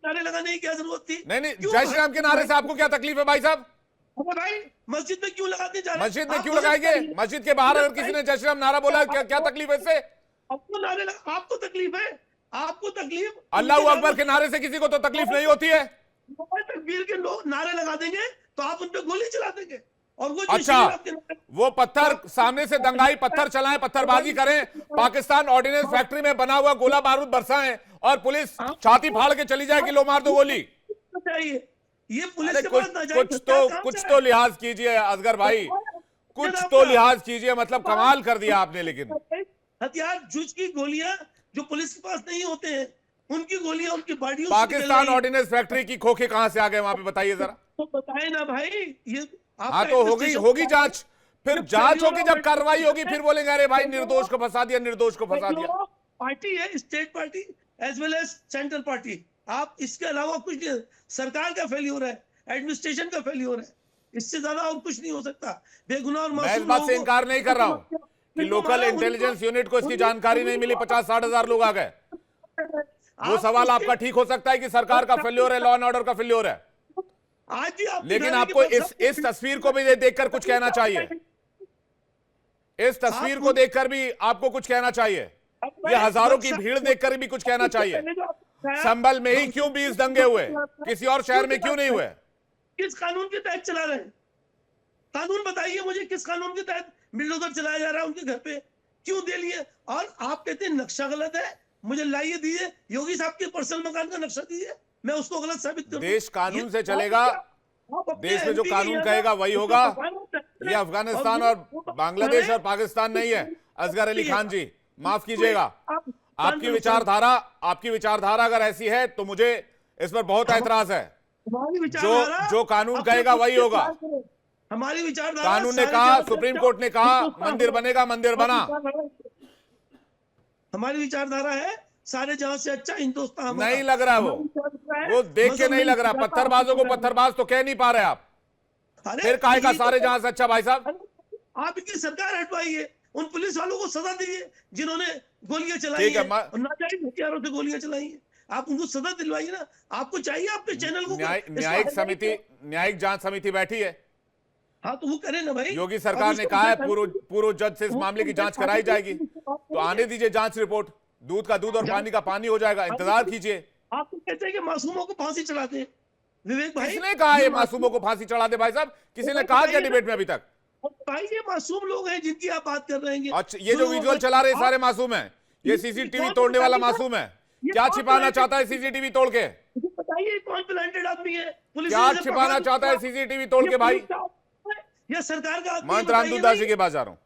नारे लगाने की क्या जरूरत थी? नहीं, जय श्री राम के नारे से आपको क्या तकलीफ है भाई साहब? भाई मस्जिद में क्यों लगाते जा रहे हैं? मस्जिद में क्यों लगाएंगे? मस्जिद के बाहर अगर किसी ने जय श्री राम नारा बोला, क्या तकलीफ है इससे? आपको नारे आपको तकलीफ है? आपको तकलीफ? अल्लाह अकबर के नारे से किसी को तो तकलीफ नहीं होती है। तकबीर के लोग नारे लगा देंगे तो आप उन पे गोली चला देंगे, और वो अच्छा, वो पत्थर सामने से दंगाई पत्थर चलाएं, पत्थरबाजी करें, पाकिस्तान ऑर्डिनेंस फैक्ट्री में बना हुआ गोला बारूद बरसाएं और पुलिस छाती फाड़ के चली जाए कि लो मार दो गोली। ये पुलिस के कुछ तो लिहाज कीजिए असगर भाई, कुछ तो लिहाज कीजिए। मतलब कमाल कर दिया आपने। लेकिन हथियार जुज की गोलियां जो पुलिस के पास नहीं होते हैं, उनकी गोलियां उनकी बॉडियों पाकिस्तान ऑर्डिनेंस फैक्ट्री की खोखे कहां से आ गए वहां पे बताइए जरा। तो बताए ना भाई, ये हाँ तो होगी जांच, फिर जांच होगी, जब कार्रवाई होगी फिर बोलेंगे अरे भाई निर्दोष को फंसा दिया, निर्दोष को फंसा दिया। पार्टी है, state party as well as central party, आप इसके अलावा कुछ नहीं। सरकार का फेल्योर है, एडमिनिस्ट्रेशन का फेल्योर है, इससे ज्यादा और कुछ नहीं हो सकता। बेगुनाह और मैं इस बात से इनकार नहीं कर रहा हूं कि लोकल इंटेलिजेंस यूनिट को इसकी जानकारी नहीं मिली, 50-60 हजार लोग आ गए। वो सवाल आपका ठीक हो सकता है कि सरकार का फेल्योर है, लॉ एंड ऑर्डर का फेल्योर है, आज भी आप लेकिन आपको इस तस्वीर को भी देखकर कुछ कहना चाहिए। इस तस्वीर को देखकर भी आपको कुछ कहना चाहिए। ये हजारों की भीड़ देखकर भी कुछ कहना चाहिए। संभल में ही क्यों 20 दंगे हुए, किसी और शहर में क्यों नहीं हुए? किस कानून के तहत चला रहे हैं? कानून बताइए मुझे, किस कानून के तहत बिल्डोजर चलाया जा रहा है उनके घर पे? क्यों दे लिए? और आप कहते हैं नक्शा गलत है, मुझे लाइए दीजिए, योगी साहब के पर्सनल मकान का नक्शा दीजिए, मैं उसको गलत साबित करूं। देश कानून से चलेगा, देश में जो कानून कहेगा वही होगा। ये अफगानिस्तान और बांग्लादेश और पाकिस्तान नहीं है। असगर अली खान जी माफ कीजिएगा, आपकी विचारधारा अगर ऐसी है तो मुझे इस पर बहुत ऐतराज है। जो कानून कहेगा वही होगा। हमारी विचारधारा, कानून ने कहा, सुप्रीम कोर्ट ने कहा मंदिर बनेगा, मंदिर बना। हमारी विचारधारा है सारे जहां से अच्छा हिंदुस्तान। नहीं लग रहा वो देख के नहीं लग रहा। पत्थरबाजों को पत्थरबाज तो कह नहीं पा रहे आप, फिर काहे का सारे जहां से अच्छा? भाई साहब आपकी सरकार हटवाइए, उन पुलिस वालों को सजा दीजिए जिन्होंने गोलियां चलाई है, नाजायज हथियारों से गोलियां चलाई है, आप उनको सजा दिलवाइए ना। आपको चाहिए आपके चैनल को न्यायिक जांच समिति बैठी है। हाँ तो वो करे ना भाई। योगी सरकार ने कहा है पूर्व जज से इस मामले की जांच कराई जाएगी, तो आने दीजिए जांच रिपोर्ट। दूध का दूध और पानी का पानी हो जाएगा, इंतजार कीजिए। आप तो कहते हैं कि मासूमों को फांसी चढ़ाते हैं। विवेक भाई, किसने कहा ये मासूमों को फांसी चढ़ा दे? भाई साहब किसी ने कहा क्या डिबेट में अभी तक? भाई ये मासूम लोग हैं जिनकी आप बात कर रहे हैं। अच्छा, ये जो विजुअल चला रहे सारे मासूम हैं? ये सीसीटीवी तोड़ने वाला मासूम है? क्या छिपाना चाहता है सीसीटीवी तोड़ के? बताइए कौन प्लांटेड आदमी है? क्या छिपाना चाहता है सीसीटीवी तोड़ के? भाई ये सरकार का महंत रामदूत दास जी के पास जा रहा हूं।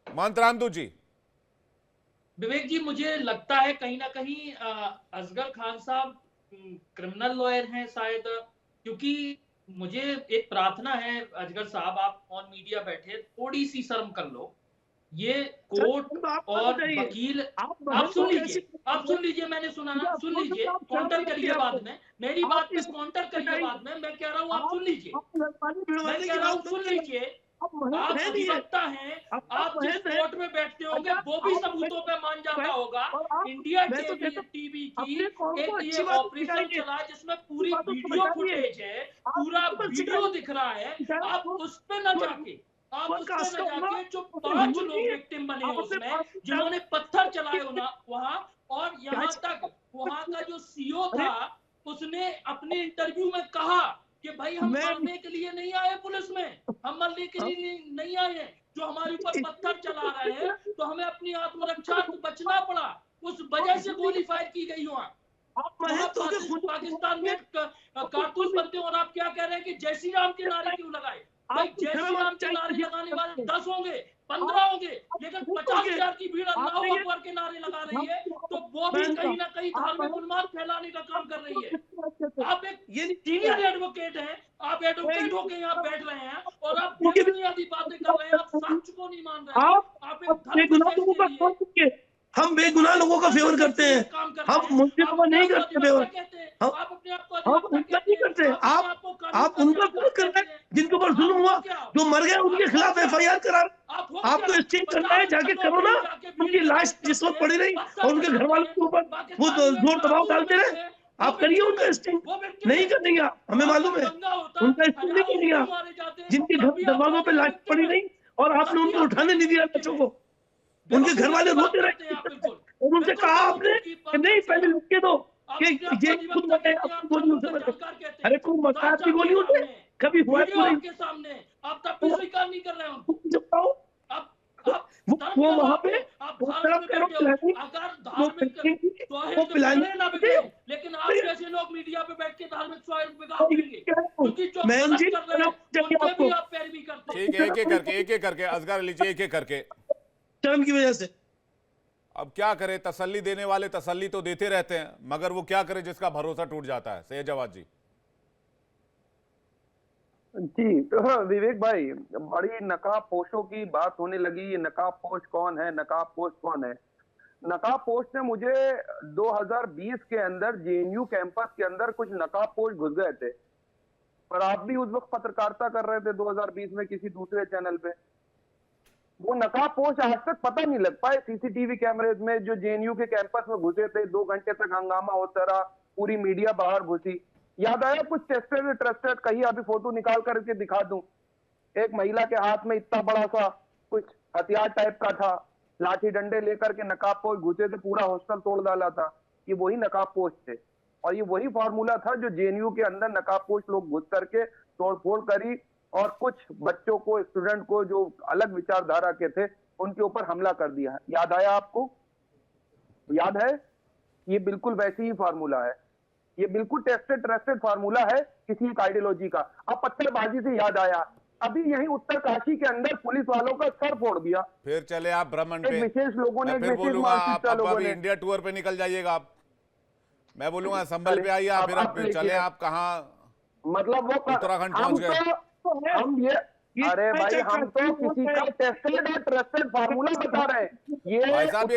महंत रामदूत जी। विवेक जी, मुझे लगता है कहीं ना कहीं असगर खान साहब क्रिमिनल लॉयर हैं शायद, क्योंकि मुझे एक प्रार्थना है अजगर साहब, आप ऑन मीडिया बैठे, थोड़ी सी शर्म कर लो। ये कोर्ट और वकील, आप सुन लीजिए, मैंने सुना ना, सुन लीजिए, काउंटर करिए बाद में, मेरी बात पे काउंटर करिए बाद में, मैं कह रहा हूँ आप सुन लीजिए, मैं कह रहा हूँ सुन लीजिए। आप अधिवक्ता हैं, आप जिस कोर्ट में बैठते होंगे वो भी सबूतों पे मान जाता होगा। इंडिया टीवी की एक ये ऑपरेशन चला जिसमें पूरी वीडियो फुटेज है, पूरा वीडियो दिख रहा है, आप उस पे न जाके, आप उस पे न जाके जो 5 लोग विक्टिम बने उसमें, जिन्होंने पत्थर चलाए वहां, और यहाँ तक वहां का जो सीओ था उसने अपने इंटरव्यू में कहा कि भाई हम मरने के लिए नहीं आए पुलिस में, हम मरने के लिए नहीं आए हैं, जो हमारे ऊपर पत्थर चला रहे हैं तो हमें अपनी आत्मरक्षा को बचना पड़ा, उस वजह से गोली फायर की गई वहां। पाकिस्तान में कारतूस बनते और आप क्या कह रहे हैं कि जय श्री राम के नारे क्यों लगाए? भाई जय श्री राम के नारे लगाने वाले 10 होंगे, 15 होंगे, लेकिन 50,000 की भीड़ अल्लाहू अकबर के नारे लगा रही है, तो वो भी कहीं ना कहीं धार्मिक उन्माद फैलाने का काम कर रही है। आप एक सीनियर एडवोकेट हैं, आप एडवोकेट होकर यहाँ बैठ रहे हैं और आप बेबुनियादी बातें कर रहे हैं, आप सच को नहीं मान रहे हैं, आप एक धर्म, हम बेगुनाह लोगों का फेवर करते हैं, हम मुस्लिमों का नहीं करते फेवर, हम उनका नहीं करते। आप उनका फेवर कर रहे हैं जिनके ऊपर जुल्म हुआ, जो मर गए उनके खिलाफ FIR करा। आपको स्टिंग करना है, जाके करो ना। उनकी लाश जिस वक्त पड़ी रही और उनके घर वालों के ऊपर वो जोर दबाव डालते रहे, आप करिए उनका स्टिंग। नहीं करेंगे आप, हमें मालूम है उनका स्टिंग नहीं करेंगे आप, जिनके दरवाजों पे लाश पड़ी रही और आपने उनको उठाने नहीं दिया बच्चों को, उनके घर वाले रोते रहे और उनसे कहा आपने कि नहीं पहले लिख के दो कि ये खुद बताए आपकी गोली उसे। अरे कोई मकान की गोली उसे कभी हुआ आपके सामने, आप तब भी स्वीकार नहीं कर रहे हो। वो वहां पे वो पिलाने ना बिके, लेकिन आप जैसे लोग मीडिया पे बैठ के धार्मिक स्वास्थ्य बिगाड़ेंगे, क्योंकि जो गलत कर रहे हैं उनके भी आप पैरवी करते हैं। ठीक है, एक एक करके असगर लीजिए, एक एक करके। शर्म की वजह से अब क्या करे, तसल्ली देने वाले तसल्ली तो देते रहते हैं, मगर वो क्या करे जिसका भरोसा टूट जाता है। सैयद जवाद जी। जी, तो विवेक भाई, बड़ी नकाबपोशों की बात होने लगी। ये नकाबपोश कौन है, नकाबपोश कौन है? नकाबपोश ने मुझे 2020 के अंदर JNU कैंपस के अंदर कुछ नकाबपोश घुस गए थे, पर आप भी उस वक्त पत्रकारिता कर रहे थे 2020 में किसी दूसरे चैनल पे। वो नकाबपोश आज तक पता नहीं लग पाए CCTV कैमरेज में, जो JNU के कैंपस में घुसे थे। 2 घंटे तक हंगामा होता रहा, पूरी मीडिया बाहर घुसी। याद आया कुछ टेस्टेड ट्रस्टेड, कहीं अभी फोटो निकाल करके दिखा दूं, एक महिला के हाथ में इतना बड़ा सा कुछ हथियार टाइप का था, लाठी डंडे लेकर के नकाबपोश घुसे थे, पूरा हॉस्टल तोड़ डाला था। ये वही नकाबपोश थे और ये वही फार्मूला था जो JNU के अंदर नकाबपोश लोग घुस करके तोड़फोड़ करी और कुछ बच्चों को, स्टूडेंट को जो अलग विचारधारा के थे उनके ऊपर हमला कर दिया। याद आया आपको? याद है? ये बिल्कुल वैसी ही फार्मूला है, ये बिल्कुल टेस्टेड ट्रस्टेड फार्मूला है किसी एक आइडियोलॉजी का। अब पत्थरबाजी से याद आया, अभी यहीं उत्तरकाशी के अंदर पुलिस वालों का सर फोड़ दिया। फिर चले आप भ्रमण पे, विशेष लोगों ने, फिर बोलूंगा आप अभी इंडिया टूर पे निकल जाइएगा आप, मैं बोलूंगा संभल पे आइए आप, फिर आप चले आप कहाँ, मतलब वो उत्तराखंड पहुंच गए। हम ये, अरे भाई हम तो किसी का टेस्टेड और ट्रस्टेड फार्मूला बता रहे हैं। ये भाई साहब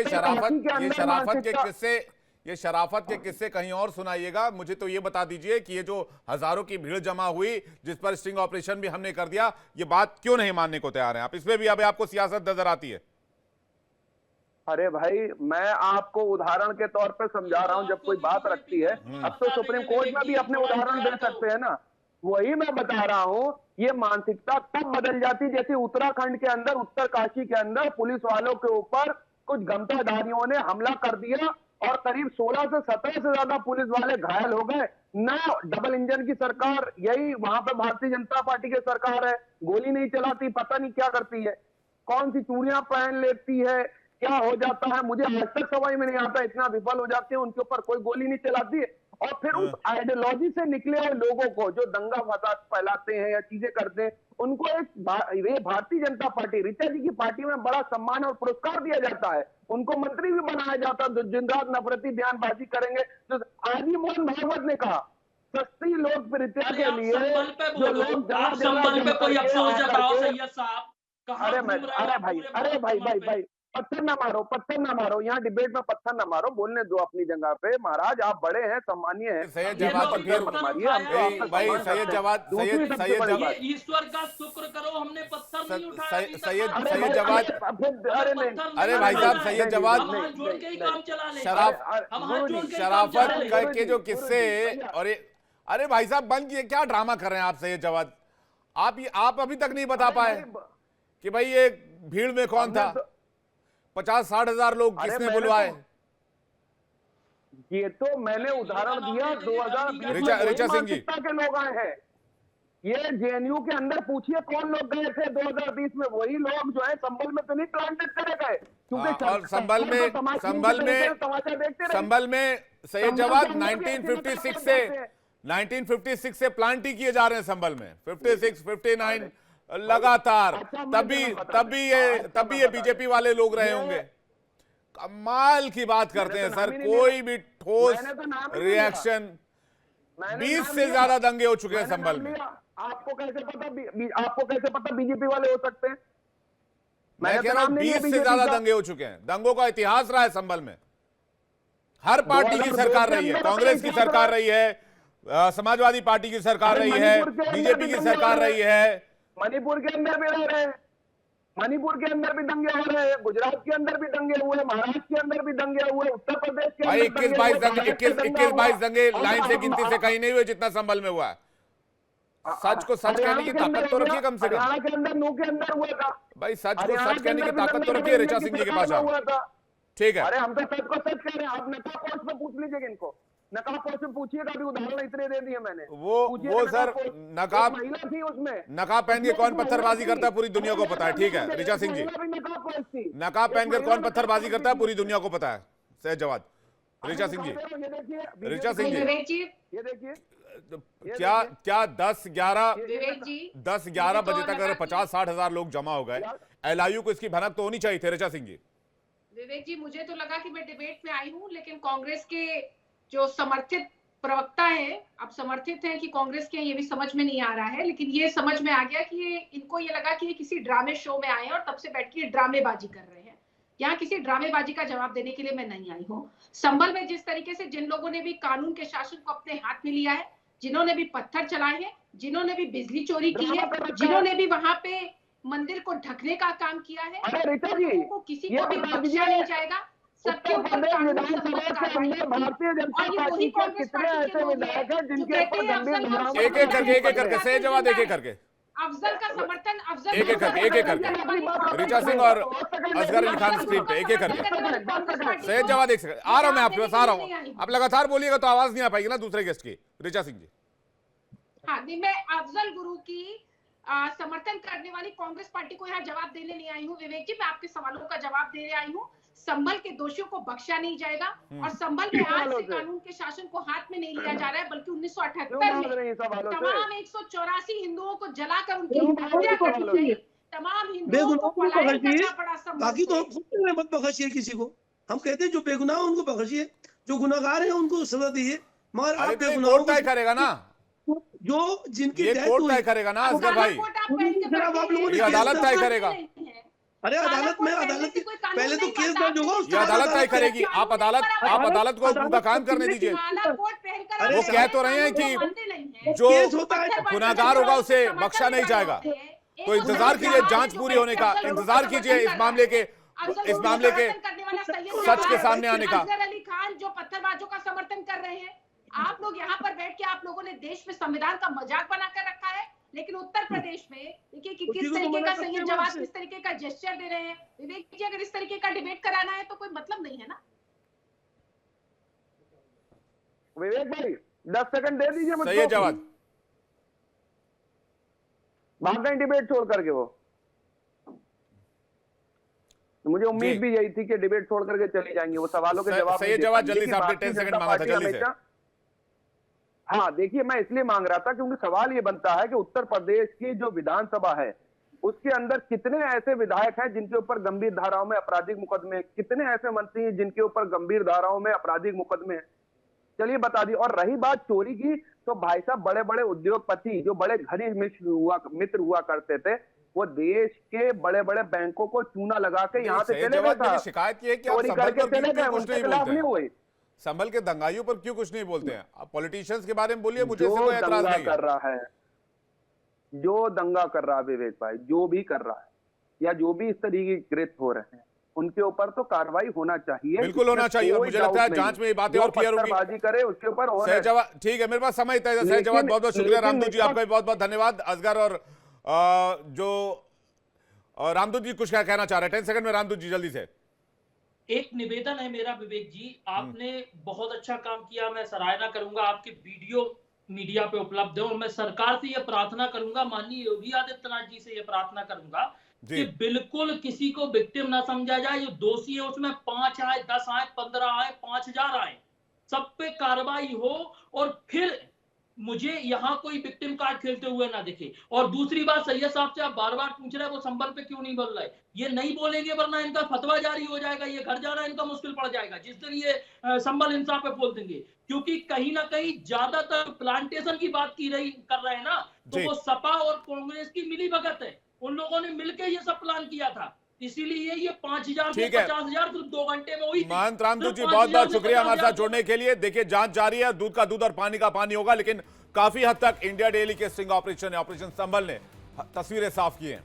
ये शराफत के किस्से कहीं और सुनाइएगा। मुझे तो ये बता दीजिए कि ये जो हजारों की भीड़ जमा हुई जिस पर स्टिंग ऑपरेशन भी हमने कर दिया, ये बात क्यों नहीं मानने को तैयार हैं आप? इसमें भी अब आपको सियासत नजर आती है। अरे भाई मैं आपको उदाहरण के तौर पे समझा रहा हूं, जब कोई बात रखती है, अब तो सुप्रीम कोर्ट में भी अपने उदाहरण दे सकते हैं ना। वही मैं बता रहा हूं, ये मानसिकता तब बदल जाती जैसे उत्तराखंड के अंदर, उत्तरकाशी के अंदर पुलिस वालों के ऊपर कुछ गमताधारियों ने हमला कर दिया और करीब 16 से 17 से ज्यादा पुलिस वाले घायल हो गए ना। डबल इंजन की सरकार, यही वहां पे भारतीय जनता पार्टी की सरकार है, गोली नहीं चलाती, पता नहीं क्या करती है, कौन सी चूड़ियां पहन लेती है, क्या हो जाता है, मुझे आज तक समझ में नहीं आता। इतना विफल हो जाते हैं, उनके ऊपर कोई गोली नहीं चलाती है। और फिर उस आइडियोलॉजी से निकले हुए लोगों को जो दंगा फसाद फैलाते हैं या चीजें करते हैं, उनको एक भारतीय जनता पार्टी, ऋचा जी की पार्टी में बड़ा सम्मान और पुरस्कार दिया जाता है, उनको मंत्री भी बनाया जाता है। दिन रात नफरती बयानबाजी करेंगे। तो आज ही मोहन भागवत ने कहा सस्ती लोकप्रियता अरे के आप लिए संभल पे जो बोलो, लोग आप संभल पे कोई अफसोस जताओ सैयद साहब। कहाँ अरे घूम मैं रहे हो अरे आप भाई पूरे अरे भारत भाई भ्रमण भाई पे? भाई पत्थर ना मारो, यहाँ डिबेट में पत्थर ना मारो, बोलने दो अपनी जगह पे। महाराज आप बड़े हैं, सम्मानीय है, सैयद ये जवाद लोग फिर पत्थर मारिए, उठाए हम तो हैं, आपका भाई सम्मान सैयद करते हैं। जवाद दूसरी सैयद सबसे सैयद बड़ी जवाद बात, ये ईश्वर का शुक्र करो, हमने पत्थर नहीं उठाया अभी तक। सैयद हाथ सैयद में। जवाद अरे नहीं, पत्थर अरे नहीं भाई साहब उठाना है। सैयद जवाद हम हाथ जोड़ के ही काम चला लें। शराफ हम हाथ जोड़ के ही काम शराफत चला लें। करके जो गुरुजी, किस्से भैया। और अरे भाई साहब बंद किए, क्या ड्रामा कर रहे हैं आप सैयद जवाद? आप अभी तक नहीं बता पाए कि भाई ये भीड़ में कौन था? 50-60 हजार लोग अरे किसने मैंने बुलवाए? ये तो मैंने उदाहरण दिया, 2020 ऋचा में सिंह जी। मानसिकता के लोग आए हैं। ये जेएनयू के अंदर पूछिए कौन लोग गए थे 2020 में, वही लोग जो है संभल में तो नहीं प्लांटेड करे गए, क्योंकि और संभल में तमाशा देखते रहे। संभल में सैयद जवाद 1956 से प्लांट ही किए जा रहे हैं संभल में, 56, 59 लगातार। तभी ये बीजेपी वाले लोग रहे होंगे। कमाल की बात करते हैं सर, कोई भी ठोस रिएक्शन। 20 से ज्यादा दंगे हो चुके हैं संभल में। आपको कैसे पता बीजेपी वाले हो सकते हैं? मैं कह रहा हूं 20 से ज्यादा दंगे हो चुके हैं। दंगों का इतिहास रहा है संभल में। हर पार्टी की सरकार रही है, कांग्रेस की सरकार रही है, समाजवादी पार्टी की सरकार रही है, बीजेपी की सरकार रही है। मणिपुर के अंदर भी रह रहे हैं, मणिपुर के अंदर भी दंगे हो रहे हैं, गुजरात के अंदर भी दंगे हुए, महाराष्ट्र के अंदर भी दंगे हुए, उत्तर प्रदेश के भाई अंदर 21-22 दंगे लाइन से गिनती से कहीं नहीं हुए जितना संभल में हुआ है। सच को सच कहने की ताकत तो रखिए कम से कम। हरियाणा के अंदर नू के अंदर हुआ था भाई सच को सच कहने की ताकत तो रखिए ऋचा सिंह जी के पास हुआ था। ठीक है। अरे हम तो सच को सच कह रहे हैं, आप नकाब पोस्ट में पूछ लीजिएगा इनको, नकाब पोस्ट में पूछिएगा, अभी उदाहरण इतने दे दिए मैंने। वो सर नकाब महिला थी उसमें, नकाब पहन के कौन पत्थरबाजी करता है पूरी दुनिया को पता है। ठीक है ऋचा सिंह जी, नकाब पहनकर कौन पत्थरबाजी करता है पूरी दुनिया को पता है। सैयद जवाद, ऋचा सिंह जी, ऋचा सिंह जी, ये देखिए क्या 10-11 विवेक जी 10-11 बजे तक अगर 50-60 हजार लोग जमा हो गए, एलआईयू को इसकी भनक तो होनी चाहिए थी। ऋचा सिंह जी, विवेक जी, मुझे तो लगा कि मैं डिबेट में आई हूं, लेकिन कांग्रेस के जो समर्थित प्रवक्ता है, अब समर्थित है कि कांग्रेस के, ये भी समझ में नहीं आ रहा है। लेकिन ये समझ में आ गया कि इनको ये लगा कि ये किसी ड्रामे शो में आए हैं और तब से बैठ के ड्रामेबाजी कर रहे हैं। यहाँ किसी ड्रामेबाजी का जवाब देने के लिए मैं नहीं आई हूँ। संभल में जिस तरीके से जिन लोगों ने भी कानून के शासन को अपने हाथ में लिया है, जिन्होंने भी पत्थर चलाए हैं, जिन्होंने भी बिजली चोरी की है, जिन्होंने भी वहां पे मंदिर को ढकने का काम किया है, को किसी को भी बख्शा नहीं जाएगा। सबके ऊपर कानून भारतीय जनता पार्टी के कितने ऐसे विधायक हैं जिनके ऊपर गंभीर धाराओं एक एक करके सैयद जवाद, एक एक करके अफजल का समर्थन, एक एक करके ऋचा सिंह और असगर अली खान स्क्रीन पे एक करके। सैयद जवाद एक सेकंड, आ रहा हूं मैं आपके पास, आ रहा हूं। आप लगातार बोलिएगा तो आवाज नहीं आ पाएगी ना दूसरे गेस्ट की। ऋचा सिंह जी, हाँ नहीं, मैं अफजल गुरु की समर्थन करने वाली कांग्रेस पार्टी को यहाँ जवाब देने नहीं आई हूँ। विवेक जी, मैं आपके सवालों का जवाब देने आई हूँ। संभल के दोषियों को बख्शा नहीं जाएगा और संभल में आज से कानून के शासन को हाथ में नहीं लिया जा रहा है, बल्कि 1978 में तमाम 184 हिंदुओं को जलाकर उनकी हत्या कर दी गई। तमाम हिंदुओं को पलायन करना पड़ा संभल बाकी तो से। हम मत बख्शिए किसी को। हम कहते हैं जो बेगुनाह है उनको बख्शिए, जो गुनाहगार है उनको सजा दीजिए। मगर आप बेगुनाहों कोर्ट तय करेगा ना, जो जिनकी ये कोर्ट तय करेगा ना असगर भाई, ये अदालत तय करेगा। अरे अदालत में, अदालत पहले तो केस दर्ज होगा, ये अदालत तय करेगी। आप अदालत को उनका काम करने दीजिए। वो कह तो रहे हैं कि जो गुनाहगार होगा उसे बख्शा नहीं जाएगा। तो इंतजार कीजिए जांच पूरी होने का, इंतजार कीजिए इस मामले के सच के सामने आने का। असगर अली खान जो पत्थरबाजों का समर्थन कर रहे हैं, आप लोग यहाँ पर बैठ के आप लोगों ने देश में संविधान का मजाक बनाकर रखा है। लेकिन उत्तर प्रदेश में देखिए कि किस तरीके का सैयद जवाद किस तरीके का जेस्चर दे रहे हैं। विवेक जी, अगर इस तरीके का डिबेट कराना है तो कोई मतलब नहीं है ना। विवेक भाई 10 सेकंड दे दीजिए मुझे। सैयद जवाद भाग गए डिबेट छोड़ करके वो। मुझे उम्मीद भी यही थी कि डिबेट छोड़ करके चली जाएंगे, वो सवालों के जवाब। सैयद जवाद जल्दी से, आपने 10 सेकंड मांगा था, जल्दी से। हाँ देखिए, मैं इसलिए मांग रहा था क्योंकि सवाल ये बनता है कि उत्तर प्रदेश की जो विधानसभा है उसके अंदर कितने ऐसे विधायक हैं जिनके ऊपर गंभीर धाराओं में आपराधिक मुकदमे, कितने ऐसे मंत्री हैं जिनके ऊपर गंभीर धाराओं में आपराधिक मुकदमे हैं। चलिए बता दी। और रही बात चोरी की, तो भाई साहब बड़े बड़े उद्योगपति जो बड़े घनिष्ठ मित्र हुआ करते थे, वो देश के बड़े बड़े बैंकों को चूना लगा के यहाँ से चले गए था। शिकायत की है कि आप चोरी संभल करके पर चले क्यों गए, कुछ उनके नहीं खिलाफ बोलते नहीं हैं? हुए। संभल के दंगाइयों पर क्यों कुछ नहीं बोलते हैं? आप पॉलिटिशियंस के बारे में बोलिए, मुझे जो इससे कोई एतराज दंगा नहीं है। कर रहा है, जो दंगा कर रहा है विवेक भाई, जो भी कर रहा है या जो भी इस तरीके के कृत्य हो रहे हैं, उनके ऊपर तो कार्रवाई होना चाहिए। बिल्कुल होना चाहिए, और मुझे लगता है जांच में ये बातें और क्लियर होंगी। पत्थरबाजी करे उसके ऊपर और सही जवाब, ठीक है, मेरे पास समय तय है। सही जवाब, बहुत बहुत शुक्रिया रामदूत जी, आपका भी बहुत बहुत धन्यवाद। असगर और रामदूत जी कुछ क्या कहना चाह रहे हैं? 10 सेकंड में रामदूत जी, जल्दी से। एक निवेदन है मेरा विवेक जी, आपने बहुत अच्छा काम किया, मैं सराहना करूंगा। आपके वीडियो मीडिया पे उपलब्ध है, और मैं सरकार से यह प्रार्थना करूंगा, माननीय योगी आदित्यनाथ जी से यह प्रार्थना करूंगा कि बिल्कुल किसी को विक्टिम ना समझा जाए। जो दोषी है उसमें 5 आए, 10 आए, 15 आए, 5000 आए, सब पे कार्रवाई हो, और फिर मुझे यहाँ कोई विक्टिम कार्ड खेलते हुए ना दिखे। और दूसरी बात, सैयद साहब से आप बार बार पूछ रहे हैं वो संभल पे क्यों नहीं बोल रहे, ये नहीं बोलेंगे वरना इनका फतवा जारी हो जाएगा, ये घर जाना इनका मुश्किल पड़ जाएगा जिस दिन ये संभल इंसाफ पे बोल देंगे। क्योंकि कहीं ना कहीं ज्यादातर प्लांटेशन की बात कर रहे हैं ना, तो वो सपा और कांग्रेस की मिली भगत है, उन लोगों ने मिलकर ये सब प्लान किया था, इसीलिए ये 5000 से 50,000 सिर्फ 2 घंटे में हुई। महंत रामदूत जी, बहुत बहुत शुक्रिया हमारे साथ जुड़ने के लिए। देखिए, जांच जारी है, दूध का दूध और पानी का पानी होगा, लेकिन काफी हद तक इंडिया डेली के स्टिंग ऑपरेशन संभल ने तस्वीरें साफ की हैं।